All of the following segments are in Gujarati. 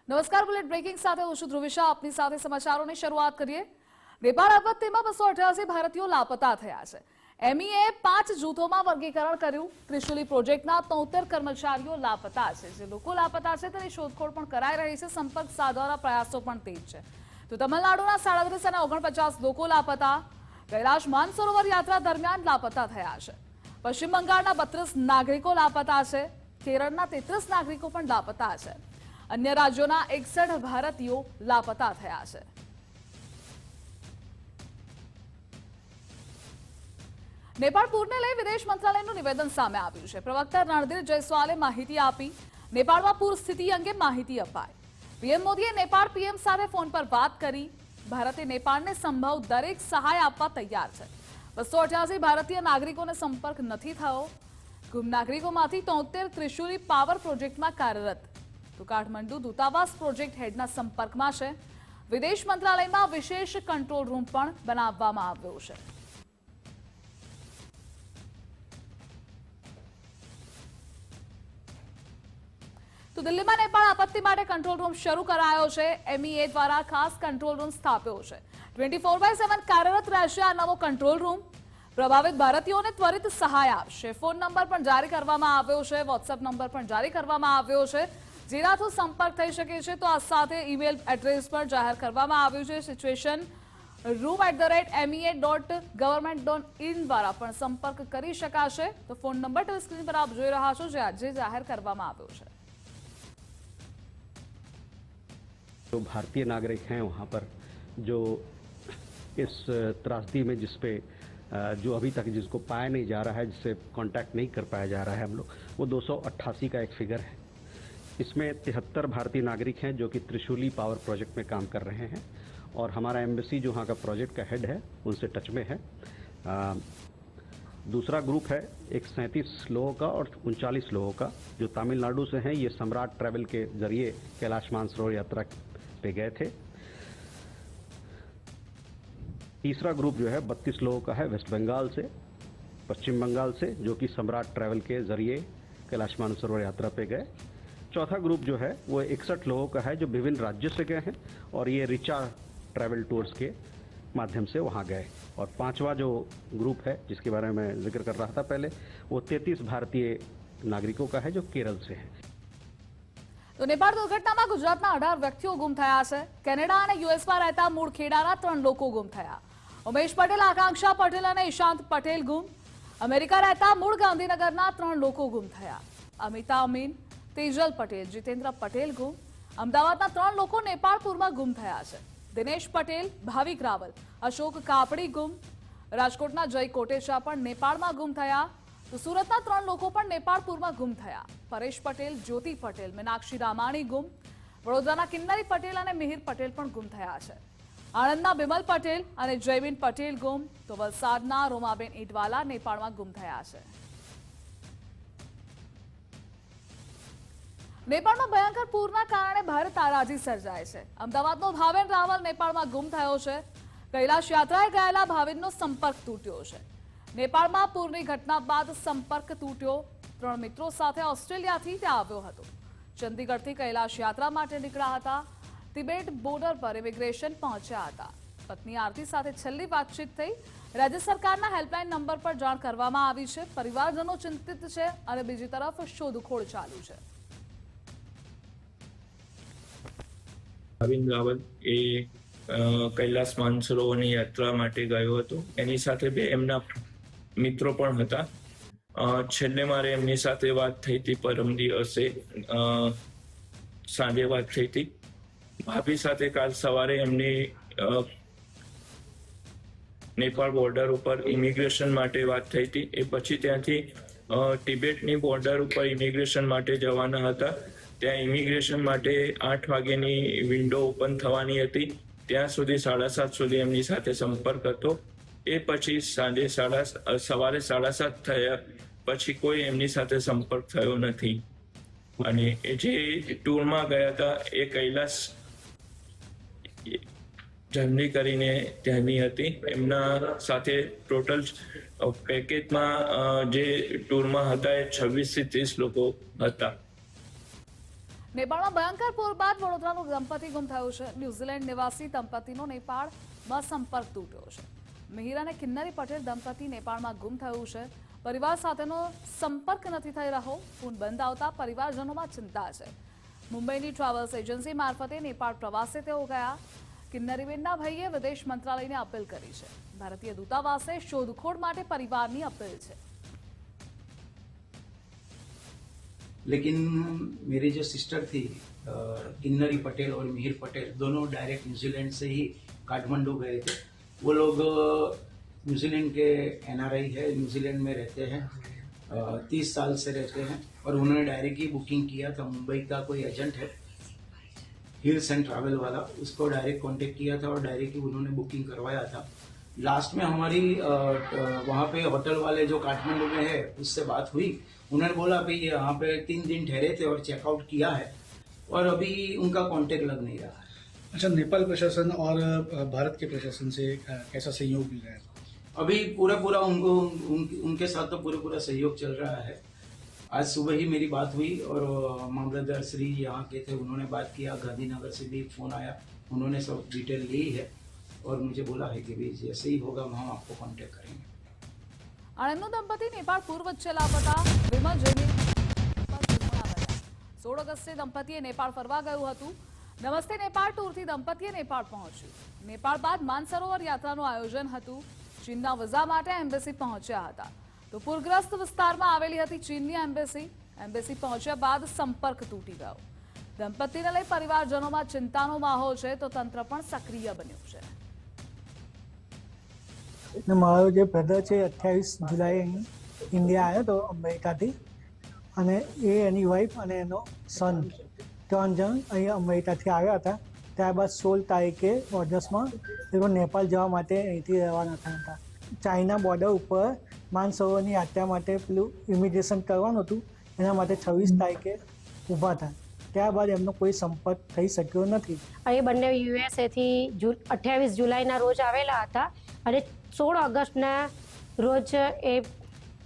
નમસ્કાર, બુલેટ બ્રેકિંગ સાથે હું છું ધ્રુવિશા. આપની સાથે સમાચારોની શરૂઆત કરીએ. નેપાળ આપત્તિમાં 288 ભારતીયો લાપતા થયા છે. એમઈએ 5 જૂથોમાં વર્ગીકરણ કર્યું. ત્રિશુલી પ્રોજેક્ટના 73 કર્મચારીઓ લાપતા છે. જે લોકો લાપતા છે તેની શોધખોળ પણ કરાઈ રહી છે. સંપર્ક સાધવાના પ્રયાસો પણ તેજ છે. તો તમિલનાડુના 37 અને 49 લોકો લાપતા. કૈલાશ માનસરોવર યાત્રા દરમિયાન લાપતા થયા છે. પશ્ચિમ બંગાળના 32 નાગરિકો લાપતા છે. કેરળના 33 નાગરિકો પણ લાપતા છે. અન્ય રાજ્યોના 61 ભારતીયો લાપતા થયા છે. નેપાળ પૂરને લઈ વિદેશ મંત્રાલયનું નિવેદન સામે આવ્યું છે. પ્રવક્તા રણધીર જયસ્વાલે માહિતી આપી. નેપાળમાં પૂર સ્થિતિ અંગે માહિતી અપાઈ. પીએમ મોદીએ નેપાળ પીએમ સાથે ફોન પર વાત કરી. ભારતે નેપાળને સંભવ દરેક સહાય આપવા તૈયાર છે. 288 ભારતીય નાગરિકોને સંપર્ક નથી થયો. ગુમ નાગરિકોમાંથી 73 ત્રિશુલી પાવર પ્રોજેક્ટમાં કાર્યરત. તો કાઠમંડુ દૂતાવાસ પ્રોજેક્ટ હેડના સંપર્કમાં છે. વિદેશ મંત્રાલયમાં વિશેષ કંટ્રોલ રૂમ પણ બનાવવામાં આવ્યો છે. તો દિલ્હીમાં નેપાળ આપત્તિ માટે કંટ્રોલ રૂમ શરૂ કરાયો છે. એમઈએ દ્વારા ખાસ કંટ્રોલ રૂમ સ્થાપ્યો છે. 24/7 કાર્યરત રહેશે આ નવો કંટ્રોલ રૂમ. પ્રભાવિત ભારતીયોને ત્વરિત સહાય આપશે. ફોન નંબર પણ જારી કરવામાં આવ્યો છે. વોટ્સએપ નંબર પણ જારી કરવામાં આવ્યો છે, જેનાથી સંપર્ક થઈ શકે છે. તો આ સાથે ઈમેલ એડ્રેસ પણ જાહેર કરવામાં આવ્યું છે. સિચ્યુએશન room@me.government.in દ્વારા પણ સંપર્ક કરી શકાશે. તો ફોન નંબર ટીવી સ્ક્રીન પર આપ જોઈ રહ્યા છો, જે આજે જાહેર કરવામાં આવ્યો છે. जो भारतीय नागरिक हैं वहाँ पर जो इस त्रासदी में जिसपे जो अभी तक जिसको पाया नहीं जा रहा है, जिससे कांटेक्ट नहीं कर पाया जा रहा है हम लोग, वो 288 का एक फिगर है. इसमें 73 भारतीय नागरिक हैं जो कि त्रिशूली पावर प्रोजेक्ट में काम कर रहे हैं. और हमारा एम्बेसी जो वहाँ का प्रोजेक्ट का हेड है उनसे टच में है. दूसरा ग्रुप है एक 37 लोगों का और 39 लोगों का जो तमिलनाडु से हैं. ये सम्राट ट्रैवल के जरिए कैलाश मानसरोवर यात्रा पे गए थे. तीसरा ग्रुप जो है 32 लोगों का है वेस्ट बंगाल से, पश्चिम बंगाल से, जो कि सम्राट ट्रैवल के जरिए कैलाश मानसरोवर यात्रा पे गए. चौथा ग्रुप जो है वो 61 लोगों का है जो विभिन्न राज्यों से गए हैं और ये रिचा ट्रैवल टूर्स के माध्यम से वहाँ गए. और पांचवा जो ग्रुप है जिसके बारे में मैं जिक्र कर रहा था पहले, वो 33 भारतीय नागरिकों का है जो केरल से है. તો નેપાળ દુર્ઘટનામાં ગુજરાતના 18 વ્યક્તિઓ ગુમ થયા છે. કેનેડા અને યુએસમાં રહેતા મૂળ ખેડાના 3 લોકો ગુમ થયા. ઉમેશ પટેલ, આકાંક્ષા પટેલ અને ઈશાંત પટેલ ગુમ. અમેરિકા રહેતા મૂળ ગાંધીનગરના 3 લોકો ગુમ થયા. અમિતા અમીન, તેજલ પટેલ, જીતેન્દ્ર પટેલ ગુમ. અમદાવાદના 3 લોકો નેપાળ પૂરમાં ગુમ થયા છે. દિનેશ પટેલ, ભાવિક રાવલ, અશોક કાપડી ગુમ. રાજકોટના જય કોટેચા પણ નેપાળમાં ગુમ થયા. તો સુરતના 3 લોકો પણ નેપાળ પૂરમાં ગુમ થયા. પરેશ પટેલ, જ્યોતિ પટેલ, મીનાક્ષી રામાણી ગુમ. વડોદરાના કિન્નરી પટેલ અને મિહિર પટેલ પણ ગુમ થયા છે. આણંદના બિમલ પટેલ અને જયબીન પટેલ ગુમ. તો વલસાડના રોમાબેન ઈટવાલા નેપાળમાં ગુમ થયા છે. નેપાળમાં ભયંકર પૂરના કારણે ભારે તારાજી સર્જાય છે. અમદાવાદનો ભાવેન રાવલ નેપાળમાં ગુમ થયો છે. કૈલાશ યાત્રાએ ગયેલા ભાવિનનો સંપર્ક તૂટ્યો છે. નેપાળમાં પૂરની ઘટના બાદ સંપર્ક તૂટ્યો. 3 મિત્રો સાથે ઓસ્ટ્રેલિયાથી તે આવ્યો હતો. ચંદીગઢથી કૈલાશ યાત્રા માટે નીકળ્યા હતા. તિબેટ બોર્ડર પર ઇમિગ્રેશન પહોંચ્યા હતા. પત્ની આરતી સાથે છેલ્લી વાતચીત થઈ. રાજ્ય સરકારના હેલ્પલાઇન નંબર પર જાણ કરવામાં આવી છે. પરિવારજનો ચિંતિત છે અને બીજી તરફ શોધખોળ ચાલુ છે. ભાવિન રાવલ એ કૈલાસ માનસરોવરની યાત્રા માટે ગયો હતો. એની સાથે 2 એમના મિત્રો પણ હતા. છેલ્લે મારે એમની સાથે વાત થઈ હતી પરમ દિવસે સાંજે વાત થઈ હતી. ભાભી સાથે કાલ સવારે એમની નેપાળ બોર્ડર ઉપર ઇમિગ્રેશન માટે વાત થઈ હતી. એ પછી ત્યાંથી તિબેટની બોર્ડર ઉપર ઇમિગ્રેશન માટે જવાના હતા. ત્યાં ઇમિગ્રેશન માટે 8 વાગ્યાની વિન્ડો ઓપન થવાની હતી. ત્યાં સુધી 7:30 સુધી એમની સાથે સંપર્ક હતો. એ પછી સવારે 7:30 થયા પછી કોઈ એમની સાથે સંપર્ક થયો નથી. અને એ જે ટૂરમાં ગયા હતા એ કૈલાસ જર્ની કરીને ત્યાંની હતી. એમના સાથે ટોટલ પેકેજમાં જે ટૂરમાં હતા એ 26 થી 30 લોકો હતા. નેપાળમાં ભયંકર પૂર બાદ વડોદરાનું દંપતી ગુમ થયું છે. ન્યૂઝીલેન્ડ નિવાસી દંપતીનો નેપાળમાં સંપર્ક તૂટ્યો છે. મિહિર અને કિન્નરી પટેલ દંપતી નેપાળમાં ગુમ થયું છે. પરિવાર સાથેનો સંપર્ક નથી થઈ રહ્યો. ફોન બંધ આવતા પરિવારજનોમાં ચિંતા છે. મુંબઈની ટ્રાવેલ્સ એજન્સી મારફતે નેપાળ પ્રવાસે તેઓ ગયા. કિન્નરીબેનના ભાઈએ વિદેશ મંત્રાલયને અપીલ કરી છે. ભારતીય દૂતાવાસે શોધખોળ માટે પરિવારની અપીલ છે. लेकिन मेरी जो सिस्टर थी किन्नरी पटेल और मिहिर पटेल दोनों डायरेक्ट न्यूजीलैंड से ही काठमांडू गए थे। वो लोग न्यूजीलैंड के एनआरआई है, न्यूजीलैंड में रहते हैं, 30 साल से रहते हैं और उन्होंने डायरेक्ट ही बुकिंग किया था। मुंबई का कोई एजेंट है हिल्स एंड ट्रैवल वाला, उसको डायरेक्ट कांटेक्ट किया था और डायरेक्ट ही उन्होंने बुकिंग करवाया था। लास्ट में हमारी वहाँ पे होटल वाले जो काठमांडू में है उससे बात हुई। उन्होंने बोला भाई यहाँ पे 3 दिन ठहरे थे और चेकआउट किया है और अभी उनका कांटेक्ट लग नहीं रहा है। अच्छा, नेपाल प्रशासन और भारत के प्रशासन से कैसा सहयोग मिल रहा है? अभी पूरा उनको उनके साथ तो पूरा सहयोग चल रहा है। आज सुबह ही मेरी बात हुई और मामलतदार श्री यहाँ के थे, उन्होंने बात किया। गांधीनगर से भी फोन आया, उन्होंने सब डिटेल ली है और मुझे बोला है कि भाई जैसे ही होगा हम आपको कांटेक्ट करेंगे। આણંદનું દંપતી નેપાળ પૂર વચ્ચે લાપતા. વિમલ જૈને 16 ઓગસ્ટે દંપતીએ નેપાળ ફરવા ગયું હતું. નમસ્તે નેપાળ ટૂરથી દંપતીએ નેપાળ પહોંચ્યું. નેપાળ બાદ માનસરોવર યાત્રાનું આયોજન હતું. ચીનના વિઝા માટે એમ્બેસી પહોંચ્યા હતા. તો પૂરગ્રસ્ત વિસ્તારમાં આવેલી હતી ચીનની એમ્બેસી. એમ્બેસી પહોંચ્યા બાદ સંપર્ક તૂટી ગયો. દંપતીને લઈ પરિવારજનોમાં चिंताનો માહોલ છે, તો તંત્ર પણ સક્રિય બન્યું છે. એટલે મારો જે બ્રધર છે 28 જુલાઈ ઇન્ડિયા આવ્યો હતો અમેરિકાથી, અને એ એની વાઈફ અને એનો સન 3 જણ અહીં અમેરિકાથી આવ્યા હતા. ત્યારબાદ 16 તારીખે ઓગસ્ટમાં એ લોકો નેપાળ જવા માટે અહીંથી રવાના થયા હતા. ચાઇના બોર્ડર ઉપર માનસરોવરની યાત્રા માટે પેલું ઇમિગ્રેશન કરવાનું હતું, એના માટે 26 તારીખે ઊભા હતા. ત્યારબાદ એમનો કોઈ સંપર્ક થઈ શક્યો નથી. એ બંને યુએસએથી 28 જુલાઈના રોજ આવેલા હતા અને 16 ઓગસ્ટના રોજ એ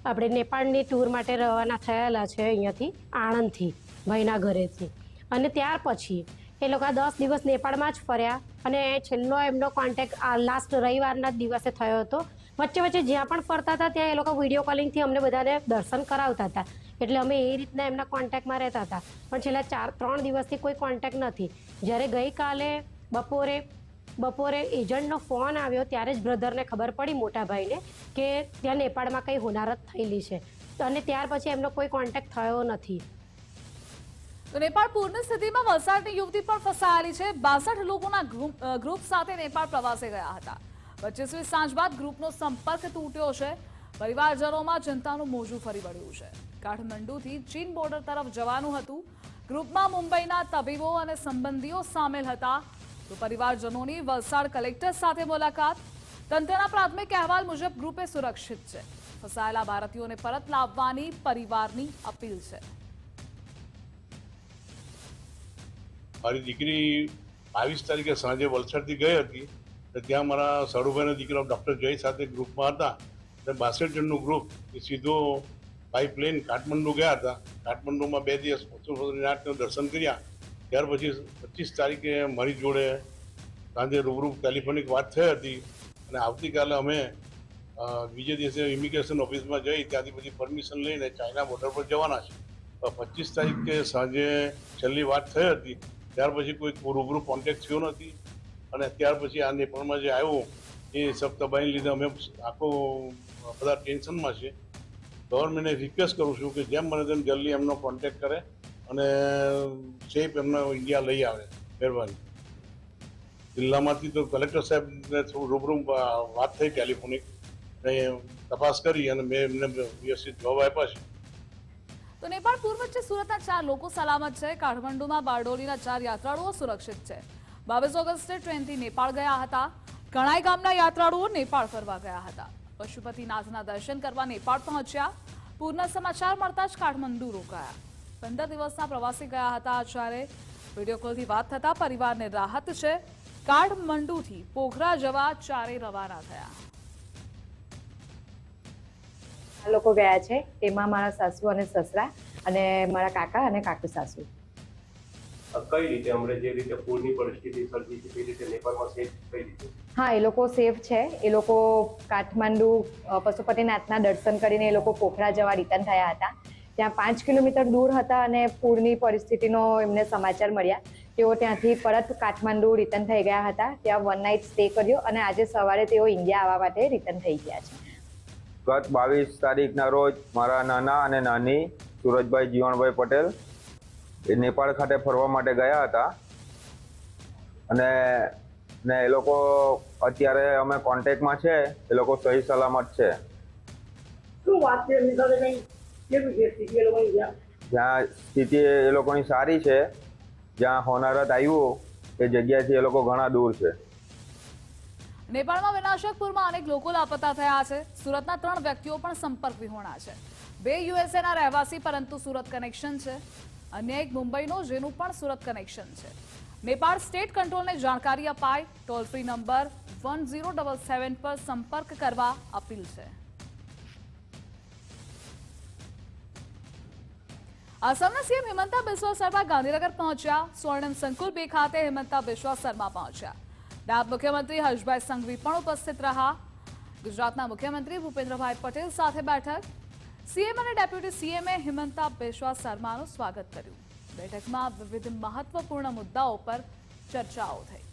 આપણે નેપાળની ટૂર માટે રવાના થયેલા છે અહીંયાથી, આણંદથી, ભાઈના ઘરેથી. અને ત્યાર પછી એ લોકો 10 દિવસ નેપાળમાં જ ફર્યા અને છેલ્લો એમનો કોન્ટેક્ટ લાસ્ટ રવિવારના જ દિવસે થયો હતો. વચ્ચે જ્યાં પણ ફરતા હતા ત્યાં એ લોકો વિડીયો કોલિંગથી અમને બધાને દર્શન કરાવતા હતા. એટલે અમે એ રીતના એમના કોન્ટેક્ટમાં રહેતા હતા. પણ છેલ્લા 3 દિવસથી કોઈ કોન્ટેક્ટ નથી. જ્યારે ગઈકાલે બપોરે એજન્ટનો ફોન આવ્યો ત્યારે જ બ્રધરને ખબર પડી, મોટા ભાઈને, કે ત્યાં નેપાળમાં કંઈ હોનારત થયેલી છે. અને ત્યાર પછી એમનો કોઈ કોન્ટેક્ટ થયો નથી. તો નેપાળ પૂરની સ્થિતિમાં વલસાડની યુવતી પણ ફસાયેલી છે. 62 લોકોના ગ્રુપ સાથે નેપાળ પ્રવાસે ગયા હતા. 25મી સાંજ બાદ ગ્રુપનો સંપર્ક તૂટ્યો છે. પરિવારજનોમાં ચિંતાનું મોજું ફરી વળ્યું છે. કાઠમંડુથી ચીન બોર્ડર તરફ જવાનું હતું. ગ્રુપમાં મુંબઈના તબીબો અને સંબંધીઓ સામેલ હતા. તો પરિવારજનોની વલસાડ કલેક્ટર સાથે મુલાકાત. તંત્રના પ્રાથમિક અહેવાલ મુજબ ગ્રુપે સુરક્ષિત છે. ફસાયેલા ભારતીયોને પરત લાવવાની પરિવારની અપીલ છે. મારી દીકરી 22 તારીખે સાંજે વલસાડથી ગઈ હતી, તો ત્યાં મારા સરુભાઈનો દીકરો ડૉક્ટર જય સાથે ગ્રુપમાં હતા. 62 જણનું ગ્રુપ એ સીધો બાય પ્લેન કાઠમંડુ ગયા હતા. કાઠમંડુમાં 2 દિવસ પશુપતિનાથનું દર્શન કર્યા. ત્યાર પછી 25 તારીખે મારી જોડે સાંજે રૂબરૂ ટેલિફોનિક વાત થઈ હતી અને આવતીકાલે અમે બીજે દિવસે ઇમિગ્રેશન ઓફિસમાં જઈ ત્યાંથી બધી પરમિશન લઈને ચાઇના બોર્ડર પર જવાના છે. 25 તારીખે સાંજે છેલ્લી વાત થઈ હતી. ત્યાર પછી કોઈ રૂબરૂ કોન્ટેક્ટ થયો નથી અને ત્યાર પછી આ નેપાળમાં જે આવ્યું એ સબ તબાહીને લીધે અમે આખો બધા ટેન્શનમાં છે. ગવર્મેન્ટને રિક્વેસ્ટ કરું છું કે જેમ બને તેમ જલ્દી એમનો કોન્ટેક્ટ કરે અને સેફ એમને ઇન્ડિયા લઈ આવે. મહેરબાની. જિલ્લામાંથી તો કલેક્ટર સાહેબને થોડું રૂબરૂ વાત થઈ ટેલિફોનિક, તપાસ કરી અને મેં એમને વ્યવસ્થિત જવાબ આપ્યા છે. તો નેપાળ પૂર વચ્ચે સુરતના 4 લોકો સલામત છે. કાઠમંડુમાં બારડોલીના 4 યાત્રાળુઓ સુરક્ષિત છે. 22 ઓગસ્ટે ટ્રેનથી નેપાળ ગયા હતા. કણાઈ ગામના યાત્રાળુઓ નેપાળ ફરવા ગયા હતા. પશુપતિનાથના દર્શન કરવા નેપાળ પહોંચ્યા. પૂરના સમાચાર મળતા જ કાઠમંડુ રોકાયા. 15 દિવસના પ્રવાસી ગયા હતા. આચાર્ય વિડીયો કોલથી વાત થતા પરિવારને રાહત છે. કાઠમંડુથી પોખરા જવા 4 રવાના થયા. આ લોકો ગયા છે, એમાં મારા સાસુ અને સસરા અને મારા કાકા અને કાકુ સાસુ. કઈ રીતે અમને જે રીતે પૂરની પરિસ્થિતિ સર્જી છે તે રીતે નેપાળમાં સેફ કઈ રીતે? હા, એ લોકો સેફ છે. એ લોકો કાઠમાંડુ પશુપતિનાથના દર્શન કરીને એ લોકો પોખરા જવા રિટર્ન થયા હતા. ત્યાં 5 કિલોમીટર દૂર હતા અને પૂરની પરિસ્થિતિનો એમને સમાચાર મળ્યા. તેઓ ત્યાંથી પરત કાઠમાંડુ રિટર્ન થઈ ગયા હતા. ત્યાં 1 નાઇટ સ્ટે કર્યો અને આજે સવારે તેઓ ઇન્ડિયા આવવા માટે રિટર્ન થઈ ગયા છે. ગત 22 તારીખના રોજ મારા નાના અને નાની સુરજભાઈ જીવણભાઈ પટેલ એ નેપાળ ખાતે ફરવા માટે ગયા હતા અને એ લોકો અત્યારે અમે કોન્ટેક્ટમાં છે. એ લોકો સહી સલામત છે. જ્યાં સ્થિતિ એ લોકોની સારી છે, જ્યાં હોનારત આવ્યું એ જગ્યાથી એ લોકો ઘણા દૂર છે. નેપાળમાં વિનાશક પૂરમાં અનેક લોકો લાપતા થયા છે. સુરતના 3 વ્યક્તિઓ પણ સંપર્ક વિહોણા છે. 2 યુએસએના રહેવાસી પરંતુ સુરત કનેક્શન છે. અન્ય એક મુંબઈનો જેનું પણ સુરત કનેક્શન છે. નેપાળ સ્ટેટ કંટ્રોલને જાણકારી અપાય. ટોલ ફ્રી નંબર 1077 પર સંપર્ક કરવા અપીલ છે. આસામના સીએમ હિમંતા બિસ્વા શર્મા ગાંધીનગર પહોંચ્યા. સ્વર્ણિમ સંકુલ 2 ખાતે હિમંતા બિસ્વા શર્મા પહોંચ્યા. નાયબ મુખ્યમંત્રી હર્ષભાઈ સંઘવી પણ ઉપસ્થિત રહ્યા. ગુજરાતના મુખ્યમંત્રી ભૂપેન્દ્રભાઈ પટેલ સાથે બેઠક. સીએમ અને ડેપ્યુટી સીએમએ હિમંતા બિસ્વા શર્માનું સ્વાગત કર્યું. બેઠકમાં વિવિધ મહત્વપૂર્ણ મુદ્દાઓ પર ચર્ચાઓ થઈ.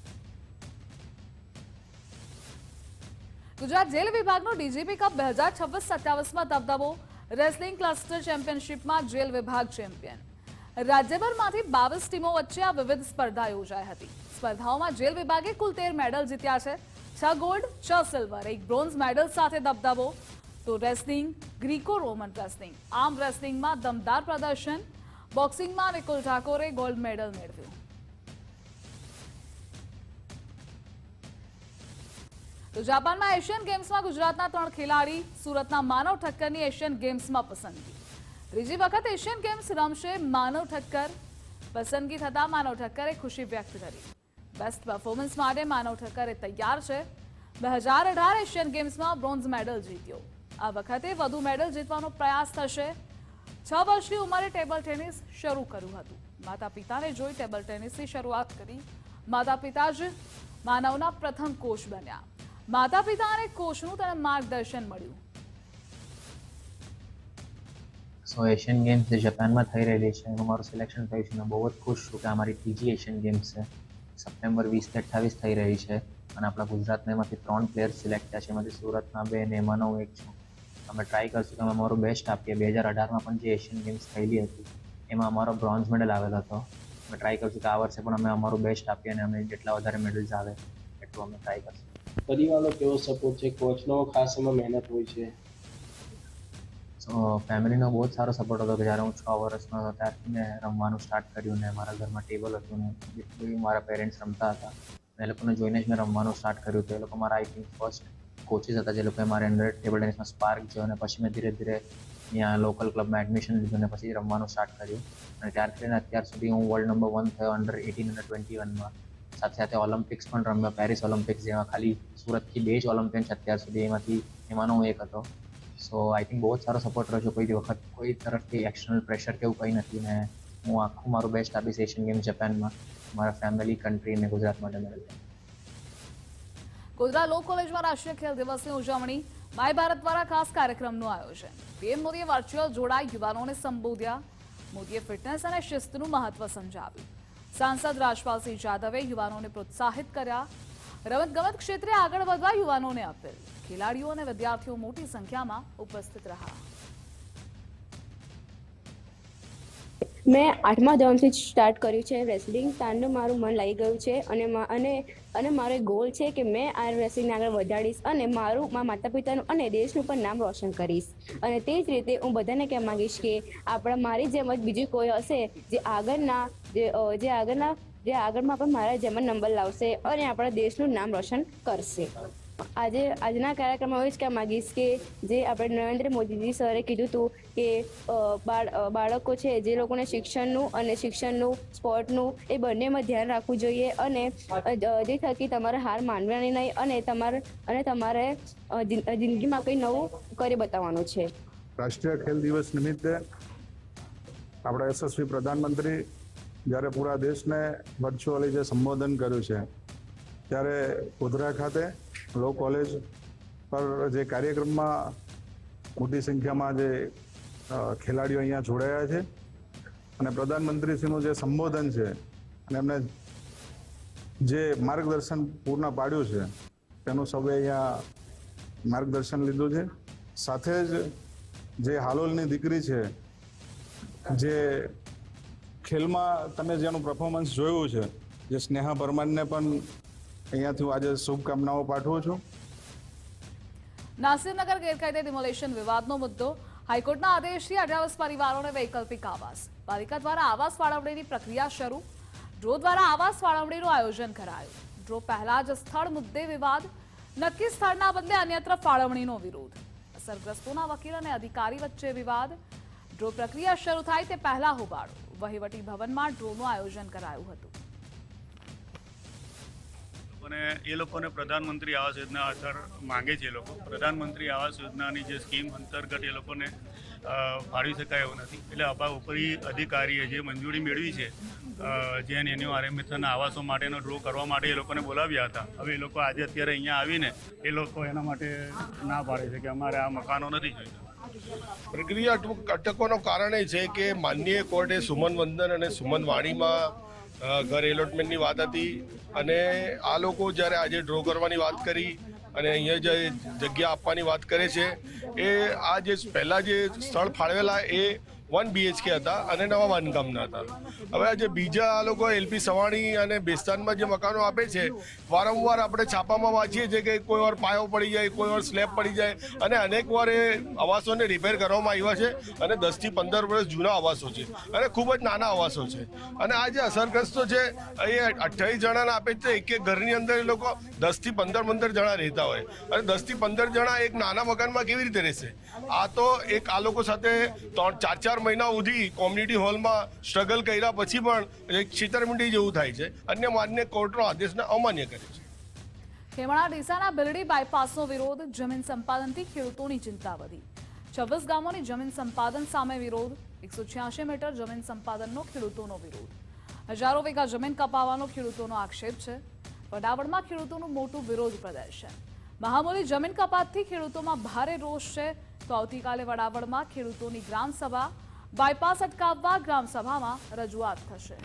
ગુજરાત જેલ વિભાગનો ડીજીપી કપ 2026-27માં દબદબો. રેસલિંગ ક્લસ્ટર ચેમ્પિયનશિપમાં જેલ વિભાગ ચેમ્પિયન. રાજ્યભરમાંથી 22 ટીમો વચ્ચે આ વિવિધ સ્પર્ધા યોજાઈ હતી. સ્પર્ધાઓમાં જેલ વિભાગે કુલ 13 મેડલ જીત્યા છે. 6 ગોલ્ડ, 6 સિલ્વર, 1 બ્રોન્ઝ મેડલ સાથે દબદબો. તો રેસલિંગ, ગ્રીકો રોમન રેસલિંગ, આર્મ રેસલિંગમાં દમદાર પ્રદર્શન. બોક્સિંગમાં નિકુલ ઠાકોરે ગોલ્ડ મેડલ મેળવ્યું. તો જાપાનમાં એશિયન ગેમ્સમાં ગુજરાતના 3 ખેલાડી. સુરતના માનવ ઠક્કરની એશિયન ગેમ્સમાં પસંદગી. ત્રીજી વખત એશિયન ગેમ્સ રમશે માનવ ઠક્કર. પસંદગી થતાં માનવ ઠક્કરે ખુશી વ્યક્ત કરી. બેસ્ટ પરફોર્મન્સ માટે માનવ ઠક્કરે તૈયાર છે. 2018 એશિયન ગેમ્સમાં બ્રોન્ઝ મેડલ જીત્યો. આ વખતે વધુ મેડલ જીતવાનો પ્રયાસ થશે. 6 વર્ષની ઉંમરે ટેબલ ટેનિસ શરૂ કર્યું હતું. માતા પિતાને જોઈ ટેબલ ટેનિસની શરૂઆત કરી. માતા પિતા જ માનવના પ્રથમ કોચ બન્યા. માતા પિતા અને કોચનું તેને માર્ગદર્શન મળ્યું. એશિયન ગેમ્સ જે જાપાનમાં થઈ રહેલી છે એનું મારું સિલેક્શન થયું છે. હું બહુ જ ખુશ છું કે અમારી ત્રીજી એશિયન ગેમ્સ છે. સપ્ટેમ્બર 20-28 થઈ રહી છે અને આપણા ગુજરાતના એમાંથી 3 પ્લેયર્સ સિલેક્ટ થયા છે. એમાંથી સુરતના 2 અને એમાંનો હું એક છું. અમે ટ્રાય કરશું કે અમે અમારું બેસ્ટ આપીએ. 2018માં પણ જે એશિયન ગેમ્સ થયેલી હતી એમાં અમારો બ્રોન્ઝ મેડલ આવેલો હતો. અમે ટ્રાય કરશું કે આ વર્ષે પણ અમે અમારું બેસ્ટ આપીએ અને અમે જેટલા વધારે મેડલ્સ આવે એટલું અમે ટ્રાય કરશું. પરિવારનો કેવો સપોર્ટ છે? કોચનો ખાસ એમાં મહેનત હોય છે. ફેમિલીનો બહુ જ સારો સપોર્ટ હતો કે જ્યારે હું 6 વર્ષનો હતો ત્યારથી મેં રમવાનું સ્ટાર્ટ કર્યું ને મારા ઘરમાં ટેબલ હતું ને એટલું મારા પેરેન્ટ્સ રમતા હતા. એ લોકોને જોઈને જ મેં રમવાનું સ્ટાર્ટ કર્યું હતું. એ લોકો મારા આઈ થિંક ફર્સ્ટ કોચિસ હતા જે લોકોએ મારે અંડર ટેબલ ટેનિસમાં સ્પાર્ક જોયો અને પછી મેં ધીરે ધીરે અહીંયા લોકલ ક્લબમાં એડમિશન લીધું અને પછી રમવાનું સ્ટાર્ટ કર્યું. અને ત્યારથી લઈને અત્યાર સુધી હું વર્લ્ડ નંબર 1 થયો અંડર 18 અને 21માં. સાથે સાથે ઓલિમ્પિક્સ પણ રમ્યો. પેરિસ ઓલિમ્પિક્સ જેમાં ખાલી સુરતથી 2 જ ઓલિમ્પિયન છે અત્યાર સુધી. એમાંનો હું એક હતો. સો આઈ થિંક બહુ જ સારો સપોર્ટ રહ્યો છે. કોઈ વખત કોઈ તરફથી એક્સટર્નલ પ્રેશર કે એવું કંઈ નથી ને હું આખું મારું બેસ્ટ આપીશ એશિયન ગેમ્સ જાપાનમાં મારા ફેમિલી, કન્ટ્રી અને ગુજરાત માટે મેળવ્યું. ગોધરા લો કોલેજમાં રાષ્ટ્રીય ખેલ દિવસની ઉજવણી. માય ભારત દ્વારા ખાસ કાર્યક્રમનું આયોજન. પીએમ મોદીએ વર્ચ્યુઅલ જોડાઈ યુવાનોને સંબોધ્યા. મોદીએ ફિટનેસ અને શિસ્તનું મહત્વ સમજાવ્યું. સાંસદ રાજપાલસિંહ જાદવે યુવાનોને પ્રોત્સાહિત કર્યા. રમતગમત ક્ષેત્રે આગળ વધવા યુવાનોને અપીલ. ખેલાડીઓ અને વિદ્યાર્થીઓ મોટી સંખ્યામાં ઉપસ્થિત રહ્યા. મેં 8મા ધોરણથી જ સ્ટાર્ટ કર્યું છે રેસલિંગ. તાંડું મારું મન લાગી ગયું છે અને મારો એક ગોલ છે કે મેં આ રેસલિંગને આગળ વધારીશ અને મારા માતા પિતાનું અને દેશનું પણ નામ રોશન કરીશ. અને તે જ રીતે હું બધાને કહેવા માંગીશ કે મારી જેમ જ બીજું કોઈ હશે જે આગળમાં પણ મારા જેમ નંબર લાવશે અને આપણા દેશનું નામ રોશન કરશે. આજના કાર્યક્રમમાં એવું જ કહેવા માંગીશ કે જે આપણે નરેન્દ્ર મોદીજી સરે કીધું હતું કે બાળકો છે જે લોકોને શિક્ષણનું સ્પોર્ટનું એ બંનેમાં ધ્યાન રાખવું જોઈએ અને જે થકી તમારે હાર માનવાની નહીં અને તમારે જિંદગીમાં કંઈ નવું કરી બતાવવાનું છે. રાષ્ટ્રીય ખેલ દિવસ નિમિત્તે આપણા યશસ્વી પ્રધાનમંત્રી જ્યારે પૂરા દેશને વર્ચ્યુઅલી જે સંબોધન કર્યું છે ત્યારે ગોધરા ખાતે લો કોલેજ પર જે કાર્યક્રમમાં મોટી સંખ્યામાં જે ખેલાડીઓ અહીંયા જોડાયા છે અને પ્રધાનમંત્રીશ્રીનું જે સંબોધન છે અને એમને જે માર્ગદર્શન પૂર્ણ પાડ્યું છે તેનું સૌએ અહીંયા માર્ગદર્શન લીધું છે. સાથે જ જે હાલોલની દીકરી છે, જે ખેલમાં તમે જેનું પરફોર્મન્સ જોયું છે, જે સ્નેહા પરમારને પણ અહીંયાથી આજે શુભકામનાઓ પાઠવું છું. નાસિરનગર ગેરકાયદે ડિમોલેશન વિવાદનો મુદ્દો. હાઈકોર્ટના આદેશથી 28 પરિવારોને વૈકલ્પિક આવાસ. પાલિકા દ્વારા આવાસ ફાળવણીની પ્રક્રિયા શરૂ. ડ્રો દ્વારા આવાસ ફાળવણીનું આયોજન કરાયું. ડ્રો પહેલા જ સ્થળ મુદ્દે વિવાદ. નક્કી સ્થળના બદલે અન્યત્ર ફાળવણીનો વિરોધ. અસરગ્રસ્તોના વકીલ અને અધિકારી વચ્ચે વિવાદ. ડ્રો પ્રક્રિયા શરૂ થાય તે પહેલા હોબાળો. વહીવટી ભવનમાં ડ્રોનું આયોજન કરાયું હતું. અને એ લોકોને પ્રધાનમંત્રી આવાસ યોજના અસર માંગે છે. એ લોકો પ્રધાનમંત્રી આવાસ યોજનાની જે સ્કીમ અંતર્ગત એ લોકોને ફાળવી શકાય એવું નથી. એટલે ઉપરી અધિકારીએ જે મંજૂરી મેળવી છે જેન એન્યુઆરએમએસના આવાસો માટેનો ડ્રો કરવા માટે એ લોકોને બોલાવ્યા હતા. હવે એ લોકો આજે અત્યારે અહીંયા આવીને એ લોકો એના માટે ના પાડે છે કે અમારે આ મકાનો નથી જોઈતા. પ્રક્રિયા અટકવાનું કારણ એ છે કે માનનીય કોર્ટે સુમન વંદન અને સુમન વાણીમાં ઘર એલોટમેન્ટની વાત હતી અને આ લોકો જ્યારે આજે ડ્રો કરવાની વાત કરી અને અહીંયા જે જગ્યા આપવાની વાત કરે છે એ આ જે પહેલાં જે સ્થળ ફાળવેલા એ 1 BHK હતા અને નવા બાંધકામના હતા. હવે આ જે બીજા આ લોકો એલપી સવાણી અને બેસ્તાનમાં જે મકાનો આપે છે, વારંવાર આપણે છાપામાં વાંચીએ છીએ કે કોઈ વાર પાયો પડી જાય, કોઈ વાર સ્લેબ પડી જાય અને અનેક વાર એ આવાસોને રિપેર કરવામાં આવ્યા છે અને 10 થી 15 વર્ષ જૂના આવાસો છે અને ખૂબ જ નાના આવાસો છે. અને આ જે અસરગ્રસ્તો છે એ 28 જણાને આપે છે. એક ઘરની અંદર એ લોકો 10 થી 15 જણા રહેતા હોય અને 10 થી 15 જણા એક નાના મકાનમાં કેવી રીતે રહેશે? આ તો એક આ લોકો સાથે 4 મહિના સુધી કોમ્યુનિટી હોલમાં સ્ટ્રગલ કર્યા પછી પણ એક છેતરપિંડી જેવું થાય છે. અન્ય માન્ય કોર્ટનો આદેશને અમાન્ય કરે છે. ખેમણા ડીસાના બિરડી બાયપાસનો વિરોધ. જમીન સંપાદનથી ખેડૂતોની ચિંતા વધી. 26 ગામોની જમીન સંપાદન સામે વિરોધ. 186 મીટર જમીન સંપાદનનો ખેડૂતોનો વિરોધ. હજારો વીઘા જમીન કપાવવાનો ખેડૂતોનો આક્ષેપ છે. વડાવડમાં ખેડૂતોનું મોટું વિરોધ પ્રદર્શન. મહામૂલી જમીન કપાતથી ખેડૂતોમાં ભારે રોષ છે. તો આવતીકાલે વડાવડમાં ખેડૂતોની ગ્રામસભા. બાયપાસ અટકાવવા ગ્રામસભામાં રજૂઆત થશે.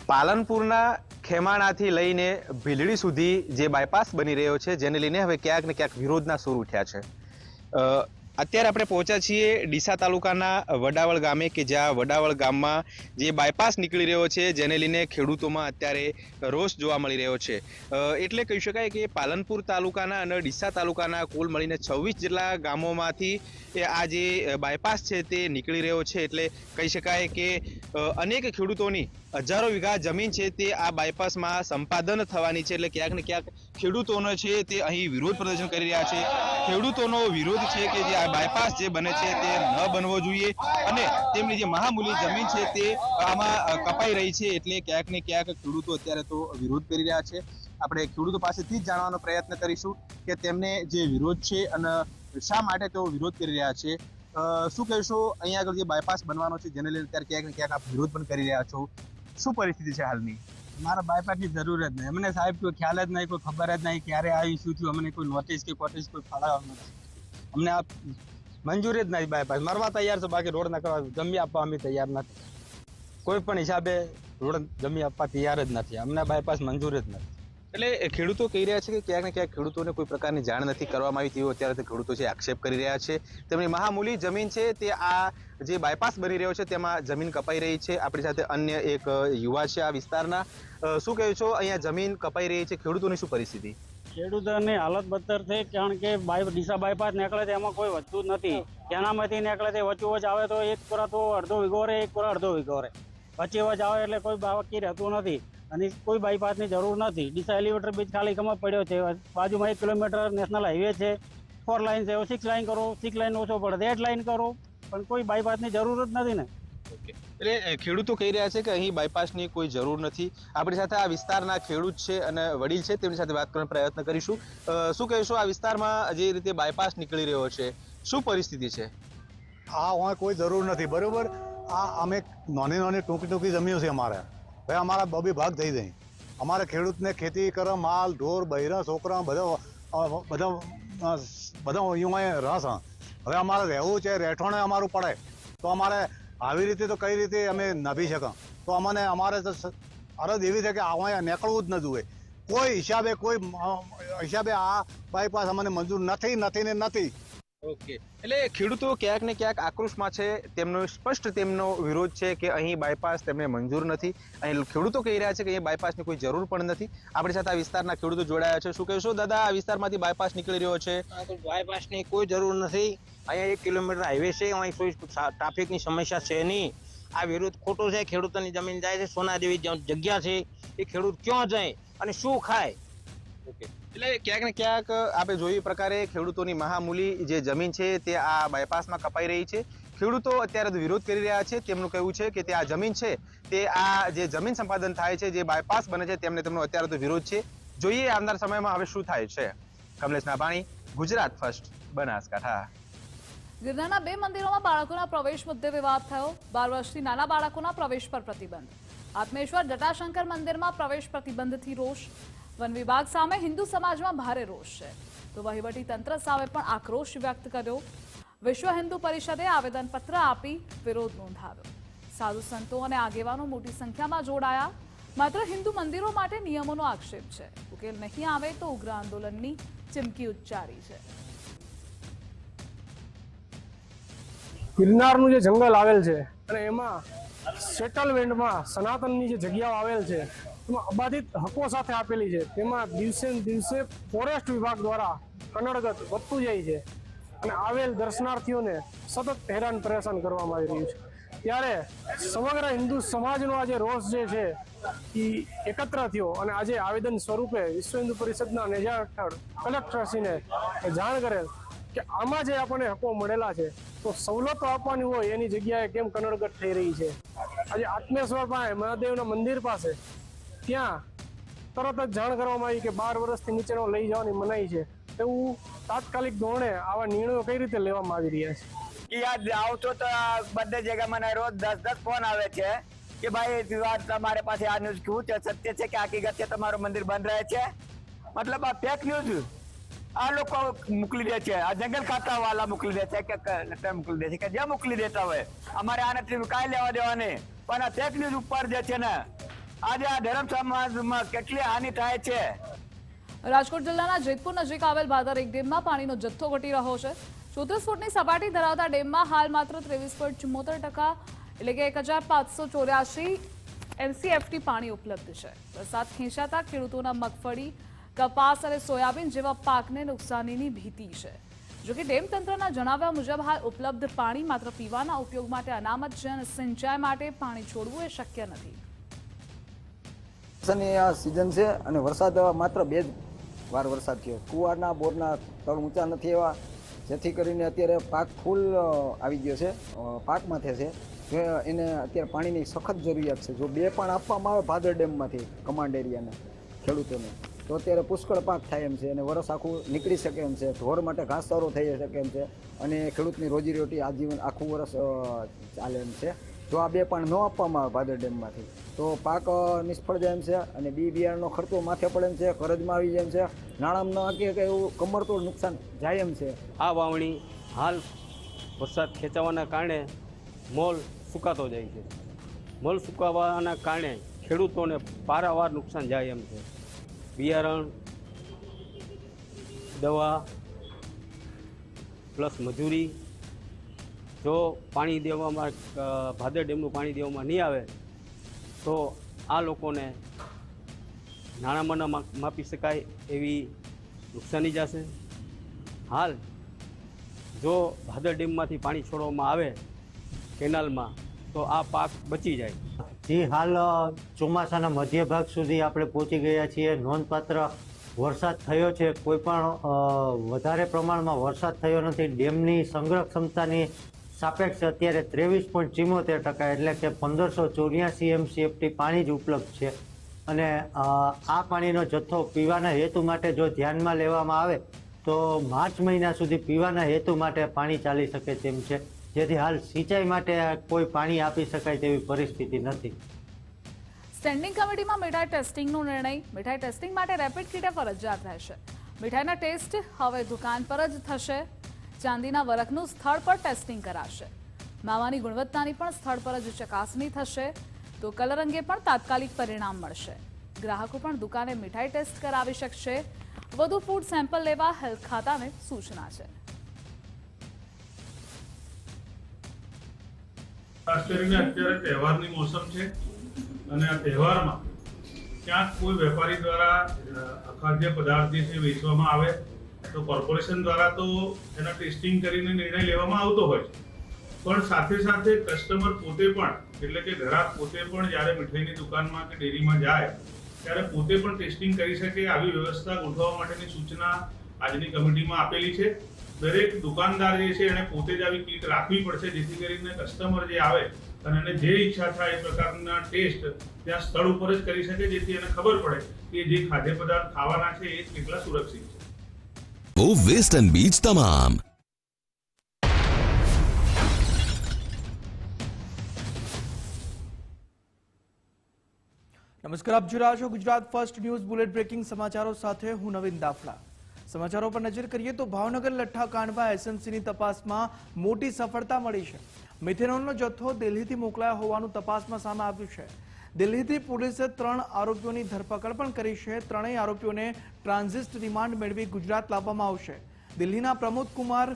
પાલનપુરના ખેમાણાથી લઈને ભીલડી સુધી જે બાયપાસ બની રહ્યો છે, જેને લઈને હવે ક્યાંક ને ક્યાંક વિરોધના સૂર ઉઠ્યા છે. અત્યારે આપણે પહોંચ્યા છીએ ડીસા તાલુકાના વડાવળ ગામે કે જ્યાં વડાવળ ગામમાં જે બાયપાસ નીકળી રહ્યો છે, જેને લઈને ખેડૂતોમાં અત્યારે રોષ જોવા મળી રહ્યો છે. એટલે કહી શકાય કે પાલનપુર તાલુકાના અને ડીસા તાલુકાના કુલ મળીને 26 જેટલા ગામોમાંથી આ જે બાયપાસ છે તે નીકળી રહ્યો છે. એટલે કહી શકાય કે અનેક ખેડૂતોની હજારો વીઘા જમીન છે તે આ બાયપાસમાં સંપાદન થવાની છે. એટલે ક્યાંક ને ક્યાંક ખેડૂતોનો છે તે અહીં વિરોધ પ્રદર્શન કરી રહ્યા છે. ખેડૂતોનો વિરોધ છે કે જે આ બાયપાસ જે બને છે તે ન બનવો જોઈએ અને તેમની જે મહામૂલી જમીન છે તે આમાં કપાઈ રહી છે. એટલે ક્યાંક ને ક્યાંક ખેડૂતો અત્યારે તો વિરોધ કરી રહ્યા છે. આપણે ખેડૂતો પાસેથી જ જાણવાનો પ્રયત્ન કરીશું કે તેમને જે વિરોધ છે અને શા માટે તેઓ વિરોધ કરી રહ્યા છે. શું કહેશો, અહીંયા આગળ જે બાયપાસ બનવાનો છે જેને લઈને અત્યારે ક્યાંક ને ક્યાંક આપ વિરોધ પણ કરી રહ્યા છો, શું પરિસ્થિતિ છે હાલની? મારા બાયપાસની જરૂર જ નહીં. અમને સાહેબ કોઈ ખ્યાલ જ નહીં, કોઈ ખબર જ નહીં ક્યારે આવી શું થયું. અમને કોઈ નોટિસ કે કોટિસ કોઈ ફાળવવાનું નથી. અમને આ મંજૂરી જ નહીં બાયપાસ. મરવા તૈયાર છે, બાકી રોડ ના કરવા જમી આપવા અમે તૈયાર નથી. કોઈ પણ હિસાબે રોડ જમી આપવા તૈયાર જ નથી. અમને બાયપાસ મંજૂર જ નથી. એટલે ખેડૂતો કહી રહ્યા છે કે ક્યાંક ને ક્યાંક ખેડૂતોને કોઈ પ્રકારની જાણ નથી કરવામાં આવી તેવો અત્યારે ખેડૂતો છે આક્ષેપ કરી રહ્યા છે. તેમની મહામૂલી જમીન છે તે આ જે બાયપાસ બની રહ્યો છે તેમાં જમીન કપાઈ રહી છે. આપણી સાથે અન્ય એક યુવા છે આ વિસ્તારના. શું કહે છો, અહીંયા જમીન કપાઈ રહી છે, ખેડૂતોની શું પરિસ્થિતિ? ખેડૂતોની હાલત બદતર છે, કારણ કે ડીસા બાયપાસ નીકળે છે એમાં કોઈ વધતું જ નથી. તેનામાંથી નીકળે છે વચ્ચોવચ આવે તો એક કોરા તો અડધો વીઘો રહે, એક કોરા અડધો વીઘો રહે. વચ્ચેવચ આવે એટલે કોઈ બાકી રહેતું નથી અને કોઈ બાયપાસની જરૂર નથી. ડીસા એલિવેટર બ્રિજ ખાલી કમ પડ્યો છે. બાજુમાં 1 કિલોમીટર નેશનલ હાઈવે છે, 4 લાઇન છે. 6 લાઇન કરો, 6 લાઇન ઓછો પડે 8 લાઇન કરો, પણ કોઈ બાયપાસની જરૂર જ નથી ને. એટલે ખેડૂતો કહી રહ્યા છે કે અહીં બાયપાસની કોઈ જરૂર નથી. આપણી સાથે આ વિસ્તારના ખેડૂત છે અને વડીલ છે, તેમની સાથે વાત કરવાનો પ્રયત્ન કરીશું. શું કહેશો, આ વિસ્તારમાં જે રીતે બાયપાસ નીકળી રહ્યો છે શું પરિસ્થિતિ છે? હા, કોઈ જરૂર નથી. બરોબર, આ અમે નાની નાની ટૂંકી જમીન છે અમારે, ભાઈ અમારા બબે ભાગ થઈ જાય. અમારે ખેડૂતને ખેતી કરે, માલ ઢોર બૈરા છોકરા બધા અહીંયા રસ. હવે અમારે રહેવું છે, રહેઠાણે અમારું પડે તો અમારે આવી રીતે તો કઈ રીતે અમે નભી શકે. તો અમારે તો અરજ એવી છે કે અહીંયા નીકળવું જ ન જોઈએ. કોઈ હિસાબે આ બાયપાસ અમને મંજૂર નથી. ઓકે, એટલે ખેડૂતો ક્યાંક ને ક્યાંક આક્રોશમાં છે. તેમનો સ્પષ્ટ તેમનો વિરોધ છે કે અહીં બાયપાસ તેમને મંજૂર નથી. અહીં ખેડૂતો કહી રહ્યા છે કે અહીં બાયપાસની કોઈ જરૂર પણ નથી. આપણી સાથે આ વિસ્તારના ખેડૂતો જોડાયા છે. શું કહેશો દાદા, આ વિસ્તારમાંથી બાયપાસ નીકળી રહ્યો છે? બાયપાસની કોઈ જરૂર નથી. અહીંયા 1 કિલોમીટર હાઈવે છે, અહીં કોઈ ટ્રાફિકની સમસ્યા છે નહીં. આ વિરોધ ખોટો છે. ખેડૂતોની જમીન જાય છે, સોના જેવી જગ્યા છે, એ ખેડૂત ક્યાં જાય અને શું ખાય? ઓકે, એટલે ક્યાંક ને ક્યાંક આપણે જોઈ પ્રકારે ખેડૂતોની મહામૂલી જે જમીન છે તે આ બાયપાસમાં કપાઈ રહી છે. ખેડૂતો અત્યારે વિરોધ કરી રહ્યા છે. તેમનું કહેવું છે કે તે આ જમીન છે તે આ જે જમીન સંપાદન થાય છે, જે બાયપાસ બને છે, તેમનો અત્યારે તો વિરોધ છે. જોઈએ આવનાર સમયમાં હવે શું થાય છે. કમલેશ નાભાણી, ગુજરાત ફર્સ્ટ, બનાસકાંઠા. ગિરનારના 2 મંદિરોમાં બાળકોના પ્રવેશ મુદ્દે વિવાદ થયો. 12 વર્ષથી નાના બાળકોના પ્રવેશ પર પ્રતિબંધ. આત્મેશ્વર જટાશંકર મંદિરમાં પ્રવેશ પ્રતિબંધથી રોષ. વન વિભાગ સામે હિન્દુ સમાજમાં ભારે રોષ છે, તો વહીવટી તંત્ર સામે પણ આક્રોશ વ્યક્ત કર્યો. વિશ્વ હિન્દુ પરિષદે આવેદનપત્ર આપી વિરોધ નોંધાવ્યો. સાધુ સંતો અને આગેવાનો મોટી સંખ્યામાં જોડાયા. માત્ર હિન્દુ મંદિરો માટે નિયમોનો આક્ષેપ છે. ઉકેલ નહીં આવે તો ઉગ્ર આંદોલનની ચીમકી ઉચ્ચારી છે. ગિરનારનું જે જંગલ આવેલ છે અને એમાં સેટલમેન્ટમાં સનાતનની જે જગ્યાઓ આવેલ છે એમાં અબાધિત હકો સાથે આપેલી છે. તેમાં દિવસે ને દિવસે ફોરેસ્ટ વિભાગ દ્વારા કનડગત વધતું જાય છે અને આવેલ દર્શનાર્થીઓને સતત હેરાન પરેશાન કરવામાં આવી રહ્યું છે. ત્યારે સમગ્ર હિન્દુ સમાજનો આજે રોષ જે છે એ એકત્ર થયો અને આજે આવેદન સ્વરૂપે વિશ્વ હિન્દુ પરિષદના નેજા હેઠળ કલેક્ટરશ્રીને જાણ કરેલ કે આમાં જે આપણને હકો મળેલા છે તો સવલતો આપવાની હોય એની જગ્યાએ કેમ કનડગત થઈ રહી છે. આજે આત્મેશ્વર પાસે મહાદેવના મંદિર પાસે ત્યાં તરત જ જાણ કરવામાં આવી કે 12 વર્ષથી નીચેનો લઈ જવાની મનાઈ છે. એવું તાત્કાલિક ધોરણે આવા નિર્ણયો કઈ રીતે લેવામાં આવી રહ્યા છે? યાદ આવતો તો બધે જગ્યા મને રોજ 10 ફોન આવે છે કે ભાઈ તમારે પાસે આ ન્યૂઝ શું છે, સત્ય છે કે હકીકત છે, તમારું મંદિર બંધ રહે છે? મતલબ આ ફેક ન્યૂઝ આ લોકો મોકલી દે છે. આ જંગલ ખાતા વાળા મોકલી દે છે કે કલેક્ટર મોકલી દે છે કે જ્યાં મોકલી દેતા હોય. અમારે આનાથી કાંઈ લેવા દેવા નહીં. પણ આ ફેક ન્યૂઝ ઉપર જે છે ને આજે આ ધર્મ સમાજમાં કેટલી હાનિ થાય છે. રાજકોટ જિલ્લાના જેતપુર નજીક આવેલ ભાદર એક ડેમમાં પાણીનો જથ્થો ઘટી રહ્યો છે. 34 ફૂટની સપાટી ધરાવતા ડેમમાં હાલ માત્ર 23.74% એટલે કે 1584 MCFT પાણી ઉપલબ્ધ છે. વરસાદ ખેંચાતા ખેડૂતોના મગફળી, કપાસ અને સોયાબીન જેવા પાકને નુકસાનીની ભીતિ છે. જોકે ડેમ તંત્રના જણાવ્યા મુજબ હાલ ઉપલબ્ધ પાણી માત્ર પીવાના ઉપયોગ માટે અનામત છે અને સિંચાઈ માટે પાણી છોડવું એ શક્ય નથી. આ સિઝન છે અને વરસાદ માત્ર 2 વાર વરસાદ થયો. કુવાના બોરના તળ ઊંચા નથી એવા, જેથી કરીને અત્યારે પાક ફૂલ આવી ગયો છે, પાક માથે છે. એને અત્યારે પાણીની સખત જરૂરિયાત છે. જો 2 પણ આપવામાં આવે ભાદર ડેમમાંથી કમાન્ડ એરિયાને ખેડૂતોને તો અત્યારે પુષ્કળ પાક થાય એમ છે અને વરસ આખું નીકળી શકે એમ છે. ઢોર માટે ઘાસચારો થઈ શકે એમ છે અને ખેડૂતની રોજીરોટી આજીવન આખું વરસ ચાલે એમ છે. જો આ 2 પણ ન આપવામાં આવે ભાદર ડેમમાંથી તો પાક નિષ્ફળ જાય એમ છે અને બિયારણનો ખર્ચો માથે પડે એમ છે, કરજમાં આવી જાય એમ છે, નાણાંમાં ન આંકે એવું કમરતોડ નુકસાન જાય એમ છે. આ વાવણી હાલ વરસાદ ખેંચાવાના કારણે મોલ સુકાતો જાય છે. મોલ સુકાવાના કારણે ખેડૂતોને પારાવાર નુકસાન જાય એમ છે. બિયારણ, દવા પ્લસ મજૂરી, જો પાણી દેવામાં ભાદર ડેમનું પાણી દેવામાં નહીં આવે તો આ લોકોને નાણાંમાં ન માપી શકાય એવી નુકસાની જશે. હાલ જો ભાદર ડેમમાંથી પાણી છોડવામાં આવે કેનાલમાં તો આ પાક બચી જાય. જી, હાલ ચોમાસાના મધ્ય ભાગ સુધી આપણે પહોંચી ગયા છીએ. નોંધપાત્ર વરસાદ થયો છે. કોઈ પણ વધારે પ્રમાણમાં વરસાદ થયો નથી. ડેમની સંગ્રહ ક્ષમતાની સાપેક્ષે અત્યારે 23.74% એટલે કે 1584 MCFT પાણી જ ઉપલબ્ધ છે અને આ પાણીનો જથ્થો પીવાના હેતુ માટે જો ધ્યાનમાં લેવામાં આવે તો માર્ચ મહિના સુધી પીવાના હેતુ માટે પાણી ચાલી શકે તેમ છે. જેથી હાલ સિંચાઈ માટે કોઈ પાણી આપી શકાય તેવી પરિસ્થિતિ નથી. સ્ટેન્ડિંગ કમિટીમાં મીઠાઈ ટેસ્ટિંગનો નિર્ણય. મીઠાઈ ટેસ્ટિંગ માટે રેપિડ કીટ ફરજિયાત રહેશે. મીઠાઈના ટેસ્ટ હવે દુકાન પર જ થશે. ચાંદીના વરખનું સ્થળ પર ટેસ્ટિંગ કરાશે. માવાની ગુણવત્તાની પણ સ્થળ પર જ ચકાસણી થશે. તો કલર અંગે પણ તાત્કાલિક પરિણામ મળશે. ગ્રાહકો પણ દુકાને મીઠાઈ ટેસ્ટ કરાવી શકશે. વધુ ફૂડ સેમ્પલ લેવા હેલ્થ ખાતાને સૂચના છે. ખાસ કરીને અત્યારે તહેવારની મોસમ છે અને આ તહેવારમાં ક્યાંક કોઈ વેપારી દ્વારા અખાદ્ય પદાર્થ જે છે વેચવામાં આવે તો કોર્પોરેશન દ્વારા તો એના ટેસ્ટિંગ કરીને નિર્ણય લેવામાં આવતો હોય છે, પણ સાથે સાથે કસ્ટમર પોતે પણ એટલે કે ગ્રાહક પોતે પણ જ્યારે મીઠાઈની દુકાનમાં કે ડેરીમાં જાય ત્યારે પોતે પણ ટેસ્ટિંગ કરી શકે આવી વ્યવસ્થા ગોઠવવા માટેની સૂચના આજની કમિટીમાં આપેલી છે. દરેક દુકાનદાર જે છે એને પોતે જ આવી કીટ રાખવી પડશે જેથી કરીને કસ્ટમર જે આવે અને એને જે ઈચ્છા થાય એ પ્રકારના ટેસ્ટ ત્યાં સ્થળ ઉપર જ કરી શકે, જેથી એને ખબર પડે કે જે ખાદ્ય પદાર્થ ખાવાના છે એ કેટલા સુરક્ષિત છે. વેસ્ટર્ન બીચ તમામ નમસ્કાર, આપ જોઈ રહ્યા છો Gujarat first news bulletin breaking સમાચારો સાથે હું નવીન દાફડા. સમાચારો પર નજર કરીએ તો ભાવનગર લઠ્ઠા કાંડમાં એસએમસીની તપાસમાં મોટી સફળતા મળી છે. મિથેનોલનો જથ્થો દિલ્હીથી મોકલાયો હોવાનું તપાસમાં સામે આવ્યું છે. દિલ્હીથી પોલીસે 3 આરોપીઓની ધરપકડ પણ કરી છે. ત્રણેય આરોપીઓને ટ્રાન્ઝિટ રિમાન્ડ મેળવી ગુજરાત લાવવામાં આવશે. દિલ્હીના પ્રમોદ કુમાર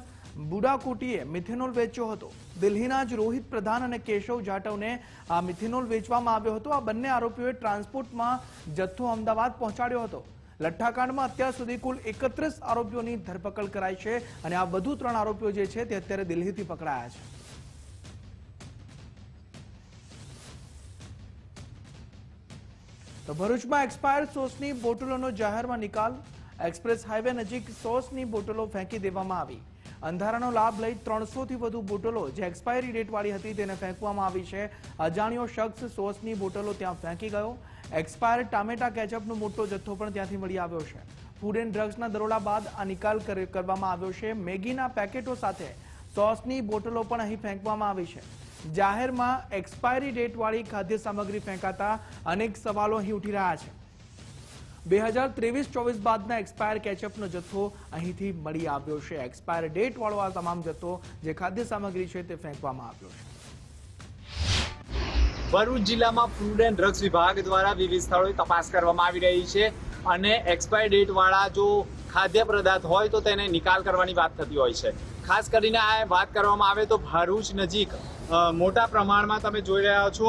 બુડાકોટીએ મિથેનોલ વેચ્યો હતો. દિલ્હીના જ રોહિત પ્રધાન અને કેશવ જાટવને આ મિથેનોલ વેચવામાં આવ્યો હતો. આ બંને આરોપીઓએ ટ્રાન્સપોર્ટમાં જથ્થો અમદાવાદ પહોંચાડ્યો હતો. લઠ્ઠાકાંડમાં અત્યાર સુધી કુલ 31 આરોપીઓની ધરપકડ કરાઈ છે અને આ વધુ 3 આરોપીઓ જે છે તે અત્યારે દિલ્હીથી પકડાયા છે. તો ભરૂચમાં એક્સપાયર્ડ સોસની બોટલોનો જાહેરમાં નિકાલ. એક્સપ્રેસ હાઈવે નજીક સોસની બોટલો ફેંકી દેવામાં આવી. અંધારાનો લાભ લઈ 300 થી વધુ બોટલો જે એક્સપાયરી ડેટ વાળી હતી તેને ફેંકવામાં આવી છે. અજાણ્યો શખ્સ સોસની બોટલો ત્યાં ફેંકી ગયો. એક્સપાયર્ડ ટામેટા કેચઅપનો મોટો જથ્થો પણ ત્યાંથી મળી આવ્યો છે. ફૂડ એન્ડ ડ્રગ્સના દરોડા બાદ આ નિકાલ કરવામાં આવ્યો છે. મેગીના પેકેટો સાથે સોસની બોટલો પણ અહીં ફેંકવામાં આવી છે. જાહેરમાં એક્સપાયરી ડેટ વાળી ખાદ્ય સામગ્રી ફેંકાતા અનેક સવાલો અહીં ઉઠી રહ્યા છે. 2023-24 બાદના એક્સપાયર કેચઅપનો જથ્થો અહીંથી મળી આવ્યો છે. એક્સપાયર ડેટ વાળો આ તમામ જથ્થો જે ખાદ્ય સામગ્રી છે તે ફેંકવામાં આવ્યો છે. ભરૂચ જિલ્લામાં ફૂડ એન્ડ ડ્રગ્સ વિભાગ દ્વારા વિવિધ સ્થળોએ તપાસ કરવામાં આવી રહી છે અને એક્સપાયર ડેટ વાળા જો ખાદ્ય પદાર્થ હોય તો તેને નિકાલ કરવાની વાત થતી હોય છે. ખાસ કરીને આ વાત કરવામાં આવે તો ભરૂચ નજીક મોટા પ્રમાણમાં તમે જોઈ રહ્યા છો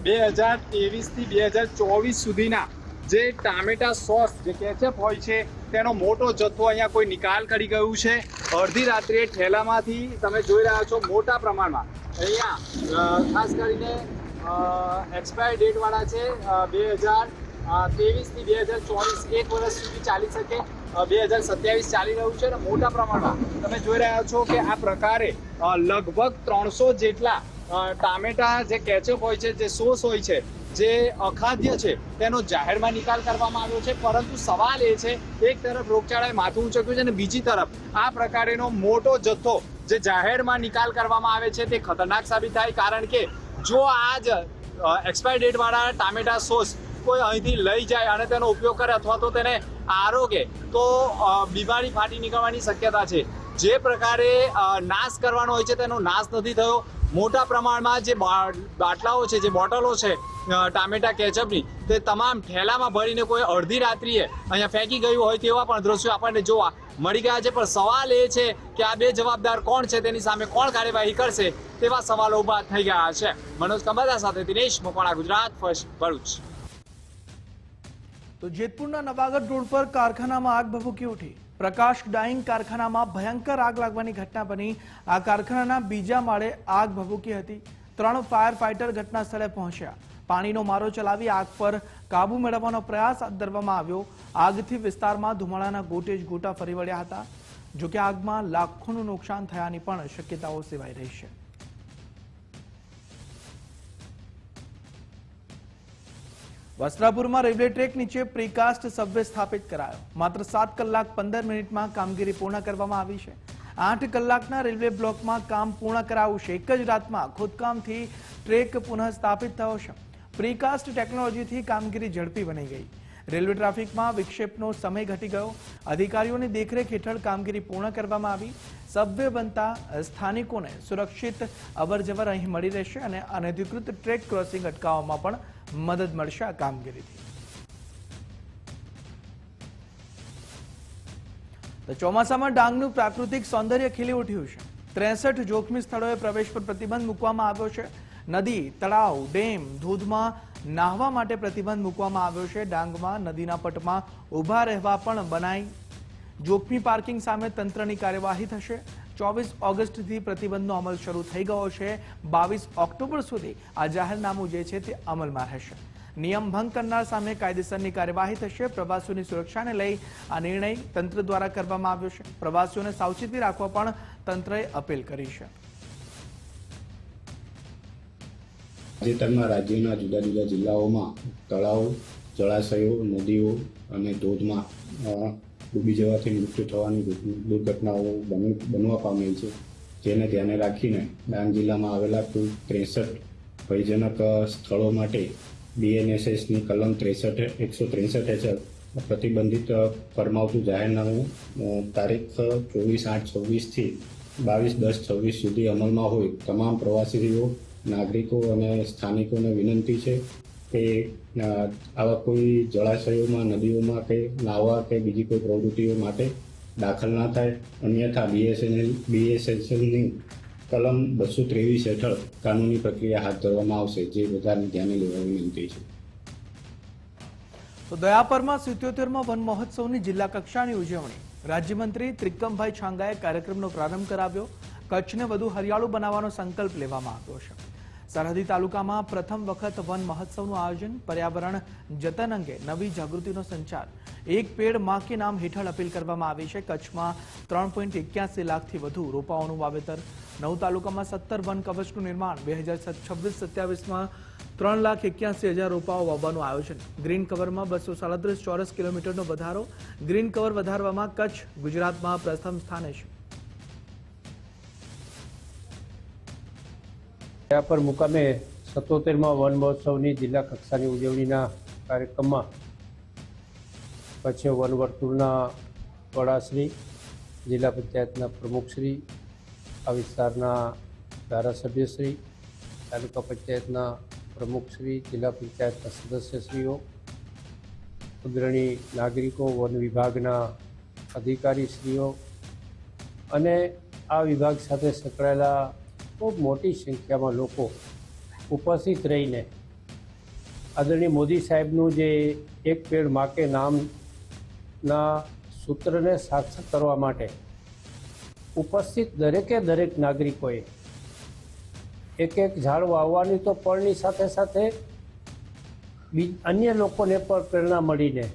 2023 થી 2024 સુધીના જે ટામેટા સોસ જે કેચઅપ હોય છે તેનો મોટો જથ્થો અહીંયા કોઈ નિકાલ કરી ગયું છે. અડધી રાત્રે ઠેલામાંથી તમે જોઈ રહ્યા છો મોટા પ્રમાણમાં અહીંયા ખાસ કરીને એક્સપાયર ડેટ વાળા છે 2023 થી 2024 એક વર્ષ સુધી ચાલી શકે. 2027 ચાલી રહ્યું છે અને મોટા પ્રમાણમાં તમે જોઈ રહ્યા છો કે આ પ્રકારે લગભગ 300 જેટલા ટામેટા જે કેચઅપ હોય છે જે સોસ હોય છે જે અખાદ્ય છે તેનો જાહેરમાં નિકાલ કરવામાં આવ્યો છે. પરંતુ સવાલ એ છે એક તરફ રોગચાળાએ માથું ઊંચક્યું છે અને બીજી તરફ આ પ્રકારેનો મોટો જથ્થો જે જાહેરમાં નિકાલ કરવામાં આવે છે તે ખતરનાક સાબિત થાય. કારણ કે જો આ જ એક્સપાયર ડેટ વાળા ટામેટા સોસ કોઈ અહીંથી લઈ જાય અને તેનો ઉપયોગ કરે અથવા તો તેને આરોગે તો બીમારી ફાટી નીકળવાની શક્યતા છે. જે પ્રકારે નાશ કરવાનો હોય છે તેનો નાશ નથી થયો. મોટા પ્રમાણમાં જે બાટલાઓ છે જે બોટલો છે ટામેટા કેચઅપની તે તમામ ઠેલામાં ભરીને કોઈ અડધી રાત્રિએ અહીંયા ફેંકી ગયું હોય તેવા પણ દ્રશ્યો આપણને જોવા મળી ગયા છે. પણ સવાલ એ છે કે આ બે જવાબદાર કોણ છે, તેની સામે કોણ કાર્યવાહી કરશે તેવા સવાલો ઊભા થઈ ગયા છે. મનોજ કંબાદા સાથે દિનેશ મકવાણા, ગુજરાત ફર્સ્ટ, ભરૂચ. તો જેતપુરના નવાગઢ રોડ પર કારખાનામાં આગ ભભૂકી ઉઠી. પ્રકાશ ડાઇંગ કારખાનામાં ભયંકર આગ લાગવાની ઘટના બની. આ કારખાનાના બીજા માળે આગ ભભૂકી હતી. 3 ફાયર ફાઇટર ઘટના સ્થળે પહોંચ્યા. પાણીનો મારો ચલાવી આગ પર કાબુ મેળવવાનો પ્રયાસ હાથ ધરવામાં આવ્યો. આગથી વિસ્તારમાં ધુમાડાના ગોટે જ ગોટા ફરી વળ્યા હતા. જોકે આગમાં લાખોનું નુકસાન થયાની પણ શક્યતાઓ સેવાઈ રહી છે. વસ્ત્રાપુરમાં રેલવે ટ્રેક નીચે પ્રીકાસ્ટ સબવે સ્થાપિત કરાયો. માત્ર 7 કલાક 15 મિનિટમાં કામગીરી પૂર્ણ કરવામાં આવી છે. 8 કલાકના રેલવે બ્લોકમાં કામ પૂર્ણ કરાયું છે. એક જ રાતમાં ખોદકામથી ટ્રેક પુનઃ સ્થાપિત થયો છે. પ્રીકાસ્ટ ટેકનોલોજીથી કામગીરી ઝડપી બની ગઈ. રેલવે ટ્રાફિકમાં વિક્ષેપનો સમય ઘટી ગયો. અધિકારીઓની દેખરેખ હેઠળ કામગીરી પૂર્ણ કરવામાં આવી. સબવે બનતા સ્થાનિકોને સુરક્ષિત અવરજવર અહીં મળી રહેશે અને અનધિકૃત ટ્રેક ક્રોસિંગ અટકાવવામાં પણ મદદ મળશે આ કામગીરીથી. તો ચોમાસામાં ડાંગનું પ્રાકૃતિક સૌંદર્ય ખીલી ઉઠ્યું છે. 63 જોખમી સ્થળોએ પ્રવેશ પર પ્રતિબંધ મૂકવામાં આવ્યો છે. નદી, તળાવ, ડેમ, ધોધમાં નાહવા માટે પ્રતિબંધ મૂકવામાં આવ્યો છે. ડાંગમાં નદીના પટમાં ઊભા રહેવા પણ બનાઈ. જોખમી પાર્કિંગ સામે તંત્રની કાર્યવાહી થશે. 24 ઓગસ્ટથી પ્રતિબંધનો અમલ શરૂ થઈ ગયો છે. 22 ઓક્ટોબર સુધી આ જાહેરનામું જે છે તે અમલમાં રહેશે. નિયમ ભંગ કરનાર સામે કાયદેસરની કાર્યવાહી થશે. પ્રવાસીઓની સુરક્ષાને લઈ આ નિર્ણય તંત્ર દ્વારા કરવામાં આવ્યો છે. પ્રવાસીઓને સાવચેતી રાખવા પણ તંત્રએ અપીલ કરી છે. તાજેતરમાં રાજ્યના જુદા જુદા જિલ્લાઓમાં તળાવ, જળાશયો, નદીઓ અને ધોધમાં ડૂબી જવાથી મૃત્યુ થવાની દુર્ઘટનાઓ બનવા પામેલ છે. જેને ધ્યાને રાખીને ડાંગ જિલ્લામાં આવેલા કુલ 63 ભયજનક સ્થળો માટે BNSSની કલમ 163 હેઠળ પ્રતિબંધિત ફરમાવતું જાહેરનામું તારીખ 24/8/26 થી 22/10/26 સુધી અમલમાં હોય. તમામ પ્રવાસીઓ, નાગરિકો અને સ્થાનિકોને વિનંતી છે કે આવા કોઈ જળાશયોમાં, નદીઓમાં કે નાહવા કે બીજી કોઈ પ્રવૃત્તિઓ માટે દાખલ ના થાય. અન્યથા BSSની કલમ 223 હેઠળ કાનૂની પ્રક્રિયા હાથ ધરવામાં આવશે, જે બધાને ધ્યાને લેવા વિનંતી છે. તો દયાપરમાં 77મા વન મહોત્સવની જિલ્લા કક્ષાની ઉજવણી. રાજ્યમંત્રી ત્રિકમભાઈ છાંગાએ કાર્યક્રમનો પ્રારંભ કરાવ્યો. કચ્છને વધુ હરિયાળું બનાવવાનો સંકલ્પ લેવામાં આવ્યો છે. સરહદી તાલુકામાં પ્રથમ વખત વન મહોત્સવનું આયોજન. પર્યાવરણ જતન અંગે નવી જાગૃતિનો સંચાર. એક પેડ માં કે નામ હેઠળ અપીલ કરવામાં આવી છે. કચ્છમાં 3.81 લાખથી વધુ રોપાઓનું વાવેતર. 9 તાલુકામાં 17 વન કવચનું નિર્માણ. 2026-27માં 3,81,000 રોપાઓ વાવવાનું આયોજન. ગ્રીન કવરમાં 237 ચોરસ કિલોમીટરનો વધારો. ગ્રીન કવર વધારવામાં કચ્છ ગુજરાતમાં પ્રથમ સ્થાને છે. પર મુકામે 77મા વન મહોત્સવની જિલ્લા કક્ષાની ઉજવણીના કાર્યક્રમમાં કચ્છ વન વર્તુળના વડાશ્રી, જિલ્લા પંચાયતના પ્રમુખશ્રી, આ વિસ્તારના ધારાસભ્યશ્રી, તાલુકા પંચાયતના પ્રમુખશ્રી, જિલ્લા પંચાયતના સદસ્યશ્રીઓ, અગ્રણી નાગરિકો, વન વિભાગના અધિકારીશ્રીઓ અને આ વિભાગ સાથે સંકળાયેલા ખૂબ મોટી સંખ્યામાં લોકો ઉપસ્થિત રહીને આદરણીય મોદી સાહેબનું જે એક પેડ માં કે નામના સૂત્રને સાર્થક કરવા માટે ઉપસ્થિત દરેક નાગરિકોએ એક ઝાડ વાવવાની તો પળની સાથે સાથે અન્ય લોકોને પણ પ્રેરણા મળીને.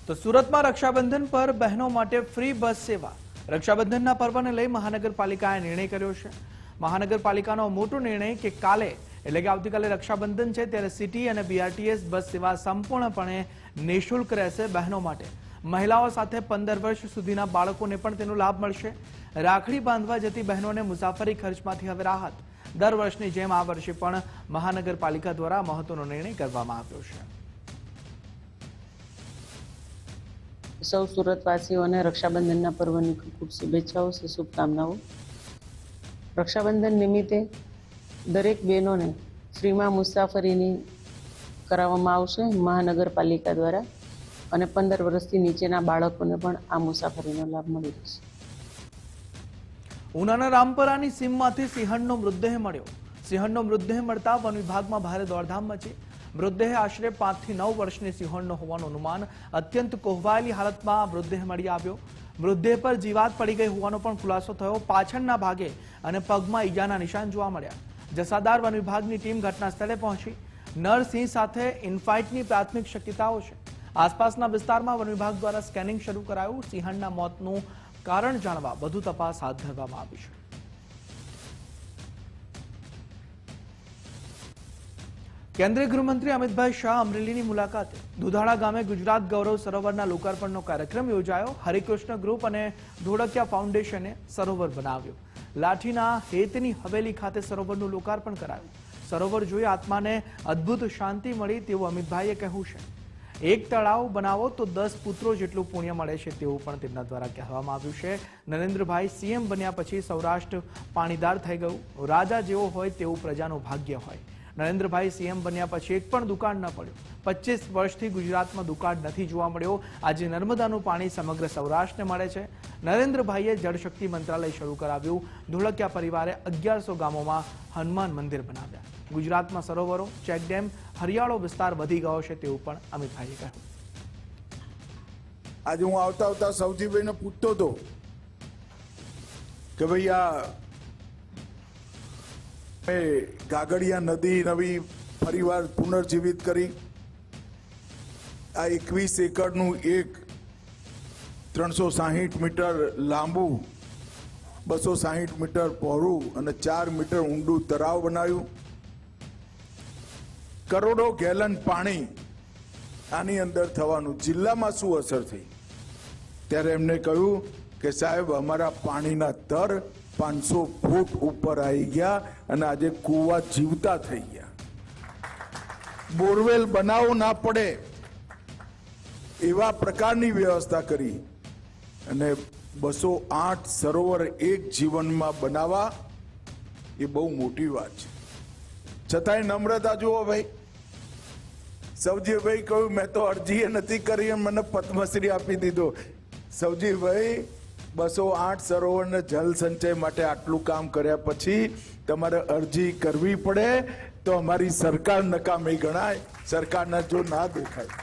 તો સુરતમાં રક્ષાબંધન પર બહેનો માટે ફ્રી બસ સેવા. રક્ષાબંધનના પર્વને લઈ મહાનગરપાલિકાએ નિર્ણય કર્યો છે. મહાનગરપાલિકાનો મોટો નિર્ણય કે કાલે એટલે કે આવતીકાલે રક્ષાબંધન છે ત્યારે સિટી અને BRTS બસ સેવા સંપૂર્ણપણે નિઃશુલ્ક રહેશે બહેનો માટે. મહિલાઓ સાથે 15 વર્ષ સુધીના બાળકોને પણ તેનો લાભ મળશે. રાખડી બાંધવા જતી બહેનોને મુસાફરી ખર્ચમાંથી હવે રાહત. દર વર્ષની જેમ આ વર્ષે પણ મહાનગરપાલિકા દ્વારા મહત્વનો નિર્ણય કરવામાં આવ્યો છે. સૌ સુરતવાસીઓને રક્ષાબંધનના પર્વની ખૂબ શુભેચ્છાઓ, શુભકામનાઓ. રક્ષાબંધન નિમિત્તે દરેક બહેનોને ફ્રીમાં મુસાફરીની કરાવવામાં આવશે મહાનગરપાલિકા દ્વારા અને 15 વર્ષથી નીચેના બાળકોને પણ આ મુસાફરીનો લાભ મળી રહેશે. ઉનાના રામપરાની સીમમાંથી સિંહણનો મૃતદેહ મળ્યો. સિંહણનો મૃતદેહ મળતા વન વિભાગમાં ભારે દોડધામ મચી. મૃતદેહ આશરે 5 થી 9 વર્ષની સિંહણનો હોવાનું અનુમાન. અત્યંત કોહવાયેલી હાલતમાં મૃતદેહ મળી આવ્યો. મૃતદેહ પર જીવાત પડી ગઈ હોવાનો પણ ખુલાસો થયો. પાછળના ભાગે અને પગમાં ઈજાના નિશાન જોવા મળ્યા. જસાદાર વન વિભાગની ટીમ ઘટના સ્થળે પહોંચી. નર સિંહ સાથે ઇનફાઇટની પ્રાથમિક શક્યતાઓ છે. આસપાસના વિસ્તારમાં વન વિભાગ દ્વારા સ્કેનિંગ શરૂ કરાયું. સિંહણના મોતનું કારણ જાણવા વધુ તપાસ હાથ ધરવામાં આવી છે. કેન્દ્રીય ગૃહમંત્રી અમિતભાઈ શાહ અમરેલીની મુલાકાતે દુધાળા ગામે ગુજરાત ગૌરવ સરોવરના લોકાર્પણનો કાર્યક્રમ યોજાયો. હરિકૃષ્ણ ગ્રુપ અને ધોળકિયા ફાઉન્ડેશને સરોવર બનાવ્યું. લાઠીના હેતની હવેલી ખાતે સરોવરનું લોકાર્પણ કરાયું. સરોવર જોઈ આત્માને અદ્ભુત શાંતિ મળી તેવું અમિતભાઈએ કહ્યું છે. એક તળાવ બનાવો તો 10 પુત્રો જેટલું પુણ્ય મળે છે તેવું પણ તેમના દ્વારા કહેવામાં આવ્યું છે. નરેન્દ્રભાઈ સીએમ બન્યા પછી સૌરાષ્ટ્ર પાણીદાર થઈ ગયું. રાજા જેવો હોય તેવું પ્રજાનું ભાગ્ય હોય. નરેન્દ્રભાઈ સીએમ બન્યા પછી એક પણ દુકાળ ન પડ્યું. 25 વર્ષથી ગુજરાતમાં દુકાળ નથી જોવા મળ્યો. આજે નર્મદાનું પાણી સમગ્ર સૌરાષ્ટ્રને મળે છે. નરેન્દ્રભાઈએ જળશક્તિ મંત્રાલય શરૂ કરાવ્યું. ધોળકિયા પરિવારે 1100 ગામોમાં હનુમાન મંદિર બનાવ્યા. ગુજરાતમાં સરોવરો, ચેકડેમ, હરિયાળો વિસ્તાર વધી ગયો છે તેવું પણ અમિતભાઈએ કહ્યું. આજે હું આવતા આવતા સૌજીભાઈને પૂછતો હતો કે ભાઈ આ ગાગડિયા નદી નવી ફરીવાર પુનર્જીવિત કરી. આ 21 એકરનું એક 360 મીટર લાંબુ 260 મીટર પહોળું અને 4 મીટર ઊંડું તળાવ બનાવ્યું. કરોડો ગેલન પાણી આની અંદર થવાનું. જિલ્લામાં શું અસર થઈ? ત્યારે એમને કહ્યું કે સાહેબ અમારા પાણીના તર 500 ફૂટ ઉપર આવી ગયા અને આજે કૂવા જીવતા થઈ ગયા. બોરવેલ બનાવવો ના પડે એવા પ્રકારની વ્યવસ્થા કરી અને 208 સરોવર એક જીવનમાં બનાવવા એ બહુ મોટી વાત છે. છતાંય નમ્રતા જુઓ ભાઈ. સૌજીભાઈ કહ્યું મેં તો અરજી નથી કરી મને પદ્મશ્રી આપી દીધો. સૌજીભાઈ 208 સરોવરને જલ સંચય માટે આટલું કામ કર્યા પછી તમારે અરજી કરવી પડે તો અમારી સરકાર નકામી ગણાય. સરકારના જો ના દેખાય.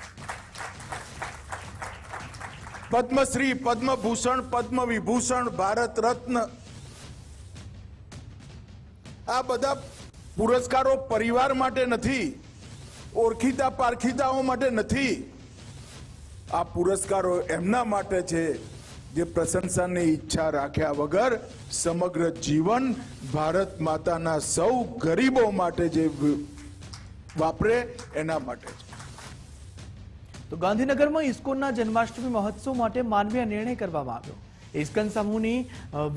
પદ્મશ્રી, પદ્મભૂષણ, પદ્મ વિભૂષણ, ભારત રત્ન આ બધા પુરસ્કારો પરિવાર માટે નથી, ઓળખીતા પારખીતાઓ માટે નથી. આ પુરસ્કારો એમના માટે છે જે પ્રશંસાની ઈચ્છા રાખ્યા વગર સમગ્ર જીવન ભારત માતાના સૌ ગરીબો માટે જે વાપરે એના માટે છે. તો ગાંધીનગરમાં ઇસ્કોનના જન્માષ્ટમી મહોત્સવ માટે માનવીય નિર્ણય કરવામાં આવ્યો. ઇસ્કોન સમૂહની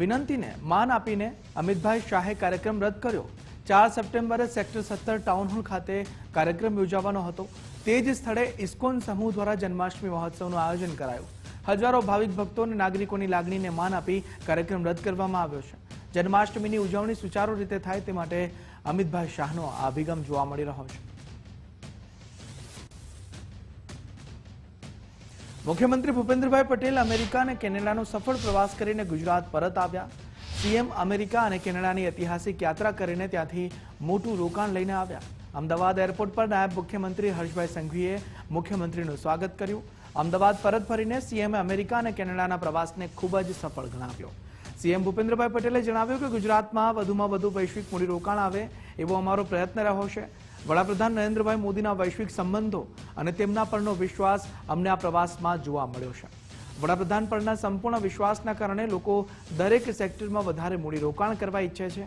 વિનંતીને માન આપીને અમિતભાઈ શાહે કાર્યક્રમ રદ કર્યો. 4 સપ્ટેમ્બરે સેક્ટર 17 ટાઉન હોલ ખાતે કાર્યક્રમ યોજાવાનો હતો. તે જ સ્થળે ઇસ્કોન સમૂહ દ્વારા જન્માષ્ટમી મહોત્સવનું આયોજન કરાયું. હજારો ભાવિક ભક્તો અને નાગરિકોની લાગણીને માન આપી કાર્યક્રમ રદ કરવામાં આવ્યો છે. જન્માષ્ટમીની ઉજવણી સુચારુ રીતે થાય તે માટે અમિતભાઈ શાહનો આ અભિગમ જોવા મળી રહ્યો છે. મુખ્યમંત્રી ભૂપેન્દ્રભાઈ પટેલ અમેરિકા અને કેનેડાનો સફળ પ્રવાસ કરીને ગુજરાત પરત આવ્યા. સીએમ અમેરિકા અને કેનેડાની ઐતિહાસિક યાત્રા કરીને ત્યાંથી મોટું રોકાણ લઈને આવ્યા. અમદાવાદ એરપોર્ટ પર નાયબ મુખ્યમંત્રી હર્ષભાઈ સંઘવીએ મુખ્યમંત્રીનું સ્વાગત કર્યું. અમદાવાદ પરત ફરીને સીએમએ અમેરિકા અને કેનેડાના પ્રવાસને ખૂબ જ સફળ ગણાવ્યો. સીએમ ભૂપેન્દ્રભાઈ પટેલે જણાવ્યું કે ગુજરાતમાં વધુમાં વધુ વૈશ્વિક મૂડીરોકાણ આવે એવો અમારો પ્રયત્ન રહ્યો છે. વડાપ્રધાન નરેન્દ્રભાઈ મોદીના વૈશ્વિક સંબંધો અને તેમના પરનો વિશ્વાસ અમને આ પ્રવાસમાં જોવા મળ્યો છે. વડાપ્રધાન પરના સંપૂર્ણ વિશ્વાસના કારણે લોકો દરેક સેક્ટરમાં વધારે મૂડીરોકાણ કરવા ઈચ્છે છે.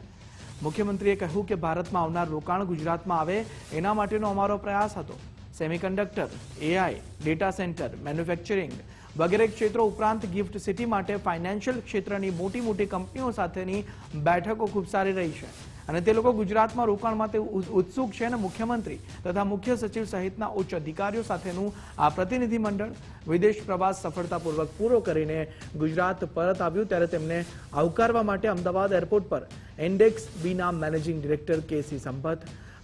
મુખ્યમંત્રીએ કહ્યું કે ભારતમાં આવનાર રોકાણ ગુજરાતમાં આવે એના માટેનો અમારો પ્રયાસ હતો. Semiconductor, AI, data centre, manufacturing વગેરે ક્ષેત્રો ઉપરાંત ગિફ્ટ સિટી માટે ફાઇનાન્શિયલ ક્ષેત્રની મોટી મોટી કંપનીઓ સાથેની બેઠકો ખૂબ સારી રહી છે અને તે લોકો ગુજરાતમાં રોકાણ માટે ઉત્સુક છે અને મુખ્યમંત્રી તથા મુખ્ય સચિવ સહિતના ઉચ્ચ અધિકારીઓ સાથેનું આ પ્રતિનિધિ મંડળ વિદેશ પ્રવાસ સફળતાપૂર્વક પૂરો કરીને ગુજરાત પરત આવ્યું ત્યારે તેમને આવકારવા માટે અમદાવાદ એરપોર્ટ પર ઇન્ડેક્સ બીના મેનેજિંગ ડિરેક્ટર કેસી સંપત,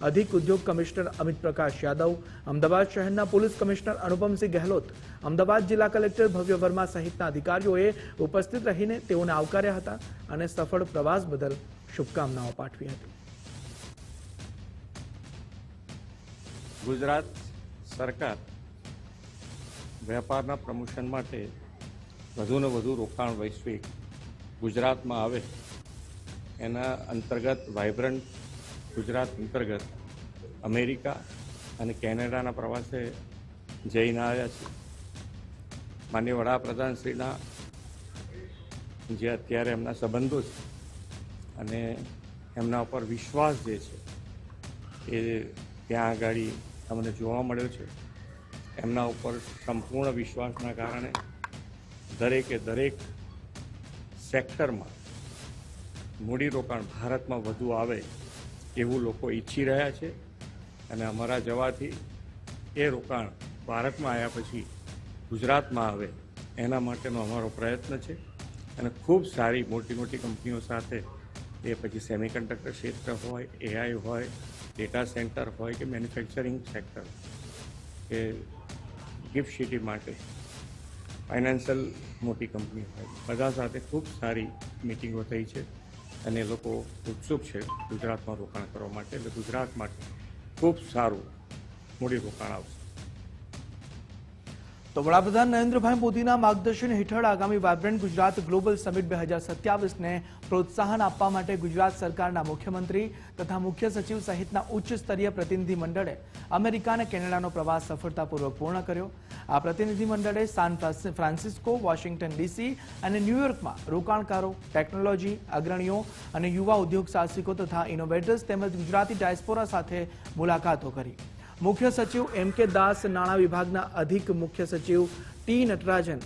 અધિક ઉદ્યોગ કમિશનર અમિત પ્રકાશ યાદવ, અમદાવાદ શહેરના પોલીસ કમિશનર અનુપમસિંહ ગહેલોત, અમદાવાદ જિલ્લા કલેક્ટર ભવ્ય વર્મા સહિતના અધિકારીઓએ ઉપસ્થિત રહીને તેઓને આવકાર્યા હતા અને સફળ પ્રવાસ બદલ શુભકામનાઓ પાઠવી હતી. ગુજરાત સરકાર વેપારના પ્રમોશન માટે વધુને વધુ રોકાણ વૈશ્વિક ગુજરાતમાં આવે એના અંતર્ગત વાઇબ્રન્ટ ગુજરાત અંતર્ગત અમેરિકા અને કેનેડાના પ્રવાસે જઈને આવ્યા છે. માનનીય વડાપ્રધાનશ્રીના જે અત્યારે એમના સંબંધો છે અને એમના ઉપર વિશ્વાસ જે છે એ ત્યાં આગળ અમને જોવા મળ્યો છે. એમના ઉપર સંપૂર્ણ વિશ્વાસના કારણે દરેક સેક્ટરમાં મૂડીરોકાણ ભારતમાં વધુ આવે એવું લોકો ઈચ્છી રહ્યા છે અને અમારા જવાથી એ રોકાણ ભારતમાં આવ્યા પછી ગુજરાતમાં આવે એના માટેનો અમારો પ્રયત્ન છે. અને ખૂબ સારી મોટી કંપનીઓ સાથે એ પછી સેમિકન્ડક્ટર ક્ષેત્ર હોય, AI હોય, ડેટા સેન્ટર હોય કે મેન્યુફેક્ચરિંગ સેક્ટર કે ગિફ્ટ સિટી માટે ફાઇનાન્શિયલ મોટી કંપની હોય, બધા સાથે ખૂબ સારી મિટિંગો થઈ છે અને એ લોકો ઉત્સુક છે ગુજરાતમાં રોકાણ કરવા માટે. એટલે ગુજરાત માટે ખૂબ સારું મૂડી રોકાણ આવશે. તો વડાપ્રધાન નરેન્દ્રભાઈ મોદીના માર્ગદર્શન હેઠળ આગામી વાઇબ્રન્ટ ગુજરાત ગ્લોબલ સમિટ 2027ને પ્રોત્સાહન આપવા માટે ગુજરાત સરકારના મુખ્યમંત્રી તથા મુખ્ય સચિવ સહિતના ઉચ્ચ સ્તરીય પ્રતિનિધિ મંડળે અમેરિકા અને કેનેડાનો પ્રવાસ સફળતાપૂર્વક પૂર્ણ કર્યો. આ પ્રતિનિધિ મંડળે સાન ફ્રાન્સિસ્કો, વોશિંગ્ટન DC અને ન્યૂયોર્કમાં રોકાણકારો, ટેકનોલોજી અગ્રણીઓ અને યુવા ઉદ્યોગ સાહસિકો તથા ઇનોવેટર્સ તેમજ ગુજરાતી ડાયસ્પોરા સાથે મુલાકાતો કરી. મુખ્ય સચિવ MK દાસ, નાણાં વિભાગના અધિક મુખ્ય સચિવ T નટરાજન,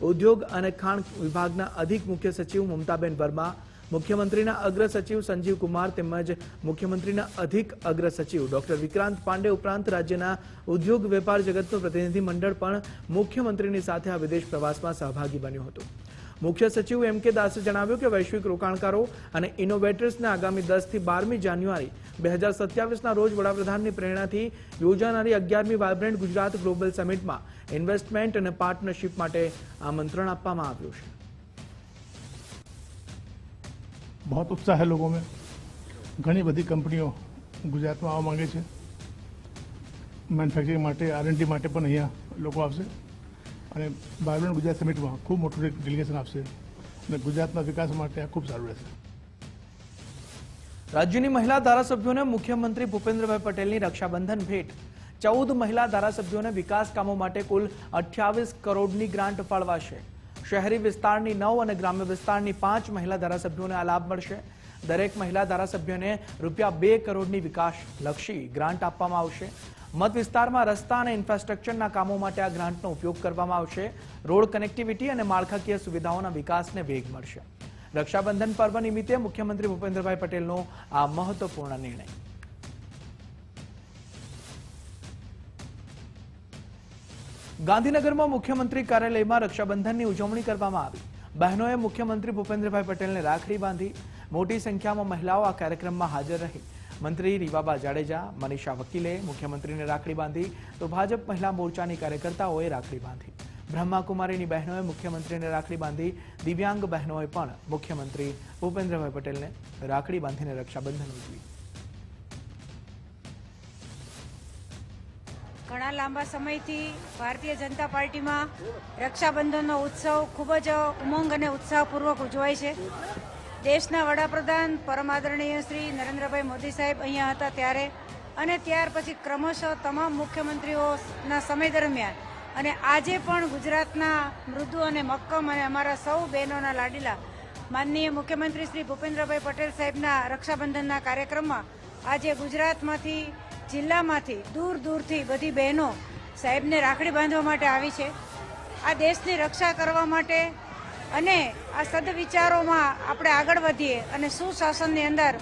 ઉદ્યોગ અને ખાણ વિભાગના અધિક મુખ્ય સચિવ મમતાબેન વર્મા, મુખ્યમંત્રીના અગ્ર સચિવ સંજીવ કુમાર તેમજ મુખ્યમંત્રીના અધિક અગ્ર સચિવ ડોક્ટર વિક્રાંત પાંડે ઉપરાંત રાજ્યના ઉદ્યોગ વેપાર જગતનું પ્રતિનિધિ મંડળ પણ મુખ્યમંત્રીની સાથે આ વિદેશ પ્રવાસમાં સહભાગી બન્યું હતું. મુખ્ય સચિવ MK દાસે જણાવ્યું કે વૈશ્વિક રોકાણકારો અને ઇનોવેટર્સને આગામી 10 થી 12મી જાન્યુઆરી 2027ના રોજ વડાપ્રધાનની પ્રેરણાથી યોજાનારી 11મી વાઇબ્રન્ટ ગુજરાત ગ્લોબલ સમિટમાં ઇન્વેસ્ટમેન્ટ અને પાર્ટનરશિપ માટે આમંત્રણ આપવામાં આવ્યું છે. बहुत उत्साह है लोगों में. घनी बड़ी कंपनीओ गुजरात में आवा मांगे છે. મેન્યુફેક્ચરિંગ માટે, R&D માટે પણ અહીંયા લોકો આવશે અને વાઇબ્રન્ટ ગુજરાત સમિટમાં ખૂબ મોટું ડેલિગેશન આપશે અને ગુજરાતના વિકાસ માટે આ ખૂબ સારું રહેશે. રાજ્યની મહિલા ધારાસભ્યોને મુખ્યમંત્રી ભૂપેન્દ્રભાઈ પટેલની રક્ષાબંધન ભેટ. 14 મહિલા ધારાસભ્યોને વિકાસ કામો માટે કુલ 28 કરોડની ગ્રાન્ટ ફાળવાશે. શહેરી વિસ્તારની 9 અને ગ્રામ્ય વિસ્તારની 5 મહિલા ધારાસભ્યોને આ લાભ મળશે. દરેક મહિલા ધારાસભ્યને ₹2 કરોડની વિકાસલક્ષી ગ્રાન્ટ આપવામાં આવશે. મત વિસ્તારમાં રસ્તા અને ઇન્ફ્રાસ્ટ્રક્ચરના કામો માટે આ ગ્રાન્ટનો ઉપયોગ કરવામાં આવશે. રોડ કનેક્ટિવિટી અને માળખાકીય સુવિધાઓના વિકાસને વેગ મળશે. રક્ષાબંધન પર્વ નિમિત્તે મુખ્યમંત્રી ભૂપેન્દ્રભાઈ પટેલનો આ મહત્વપૂર્ણ નિર્ણય. ગાંધીનગરમાં મુખ્યમંત્રી કાર્યાલયમાં રક્ષાબંધનની ઉજવણી કરવામાં આવી. બહેનોએ મુખ્યમંત્રી ભૂપેન્દ્રભાઈ પટેલને રાખડી બાંધી. મોટી સંખ્યામાં મહિલાઓ આ કાર્યક્રમમાં હાજર રહી. મંત્રી રીવાબા જાડેજા, મનીષા વકીલે મુખ્યમંત્રીને રાખડી બાંધી તો ભાજપ મહિલા મોરચાની કાર્યકર્તાઓએ રાખડી બાંધી. બ્રહ્માકુમારીની બહેનોએ મુખ્યમંત્રીને રાખડી બાંધી. દિવ્યાંગ બહેનોએ પણ મુખ્યમંત્રી ભૂપેન્દ્રભાઈ પટેલને રાખડી બાંધીને રક્ષાબંધન ઉજવી. ઘણા લાંબા સમયથી ભારતીય જનતા પાર્ટીમાં રક્ષાબંધનનો ઉત્સવ ખૂબ જ ઉમંગ અને ઉત્સાહપૂર્વક ઉજવાય છે. દેશના વડાપ્રધાન પરમ આદરણીય શ્રી નરેન્દ્રભાઈ મોદી સાહેબ અહીંયા હતા ત્યારે અને ત્યાર પછી ક્રમશઃ તમામ મુખ્યમંત્રીઓના સમય દરમિયાન અને આજે પણ ગુજરાતના મૃદુ અને મક્કમ અને અમારા સૌ બહેનોના લાડીલા માનનીય મુખ્યમંત્રી શ્રી ભૂપેન્દ્રભાઈ પટેલ સાહેબના રક્ષાબંધનના કાર્યક્રમમાં આજે ગુજરાતમાંથી, જિલ્લામાંથી, દૂર દૂરથી બધી બહેનો સાહેબને રાખડી બાંધવા માટે આવી છે. આ દેશની રક્ષા કરવા માટે અને આ સદવિચારોમાં આપણે આગળ વધીએ અને સુશાસનની અંદર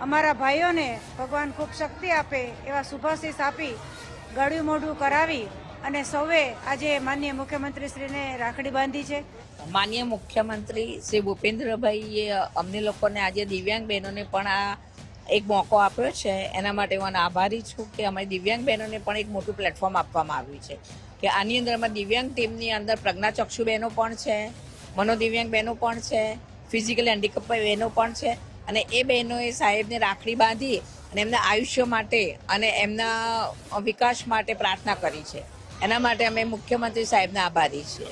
અમારા ભાઈઓને ભગવાન ખૂબ શક્તિ આપે એવા શુભાશીષ આપી ગળ્યું મોઢું કરાવી અને સૌએ આજે માનનીય મુખ્યમંત્રીશ્રીને રાખડી બાંધી છે. માનનીય મુખ્યમંત્રી શ્રી ભૂપેન્દ્રભાઈએ અમને લોકોને આજે દિવ્યાંગ બહેનોને પણ આ એક મોકો આપ્યો છે. એના માટે હું આભારી છું કે અમારી દિવ્યાંગ બહેનોને પણ એક મોટું પ્લેટફોર્મ આપવામાં આવ્યું છે કે આની અંદર અમારી દિવ્યાંગ ટીમની અંદર પ્રજ્ઞાચક્ષુ બહેનો પણ છે, મનોદિવ્યાંગ બહેનો પણ છે, ફિઝિકલી હેન્ડીકેપ બહેનો પણ છે અને એ બહેનોએ સાહેબને રાખડી બાંધી અને એમના આયુષ્ય માટે અને એમના વિકાસ માટે પ્રાર્થના કરી છે. એના માટે અમે મુખ્યમંત્રી સાહેબને આભારી છીએ.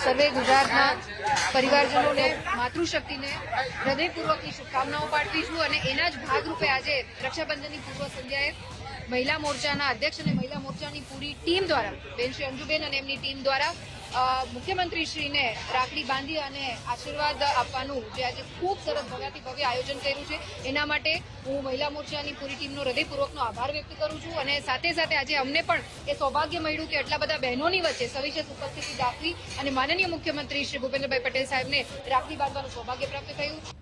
સર્વે ગુજરાતના પરિવારજનોને માતૃશક્તિને હૃદયપૂર્વકની શુભકામનાઓ પાઠવી છું અને એના જ ભાગરૂપે આજે રક્ષાબંધનની પૂર્વ સંધ્યાએ મહિલા મોરચાના અધ્યક્ષ અને મહિલા મોરચાની પૂરી ટીમ દ્વારા બેન શ્રી અંજુબેન અને એમની ટીમ દ્વારા મુખ્યમંત્રીશ્રીને રાખડી બાંધી અને આશીર્વાદ આપવાનું જે આજે ખૂબ સરસ ભવ્યાથી ભવ્ય આયોજન કર્યું છે એના માટે હું મહિલા મોરચાની પૂરી ટીમનો હૃદયપૂર્વકનો આભાર વ્યક્ત કરું છું અને સાથે સાથે આજે અમને પણ એ સૌભાગ્ય મળ્યું કે આટલા બધા બહેનોની વચ્ચે સવિશેષ ઉપસ્થિતિ દાખવી અને માનનીય મુખ્યમંત્રી શ્રી ભૂપેન્દ્રભાઈ પટેલ સાહેબને રાખડી બાંધવાનું સૌભાગ્ય પ્રાપ્ત થયું.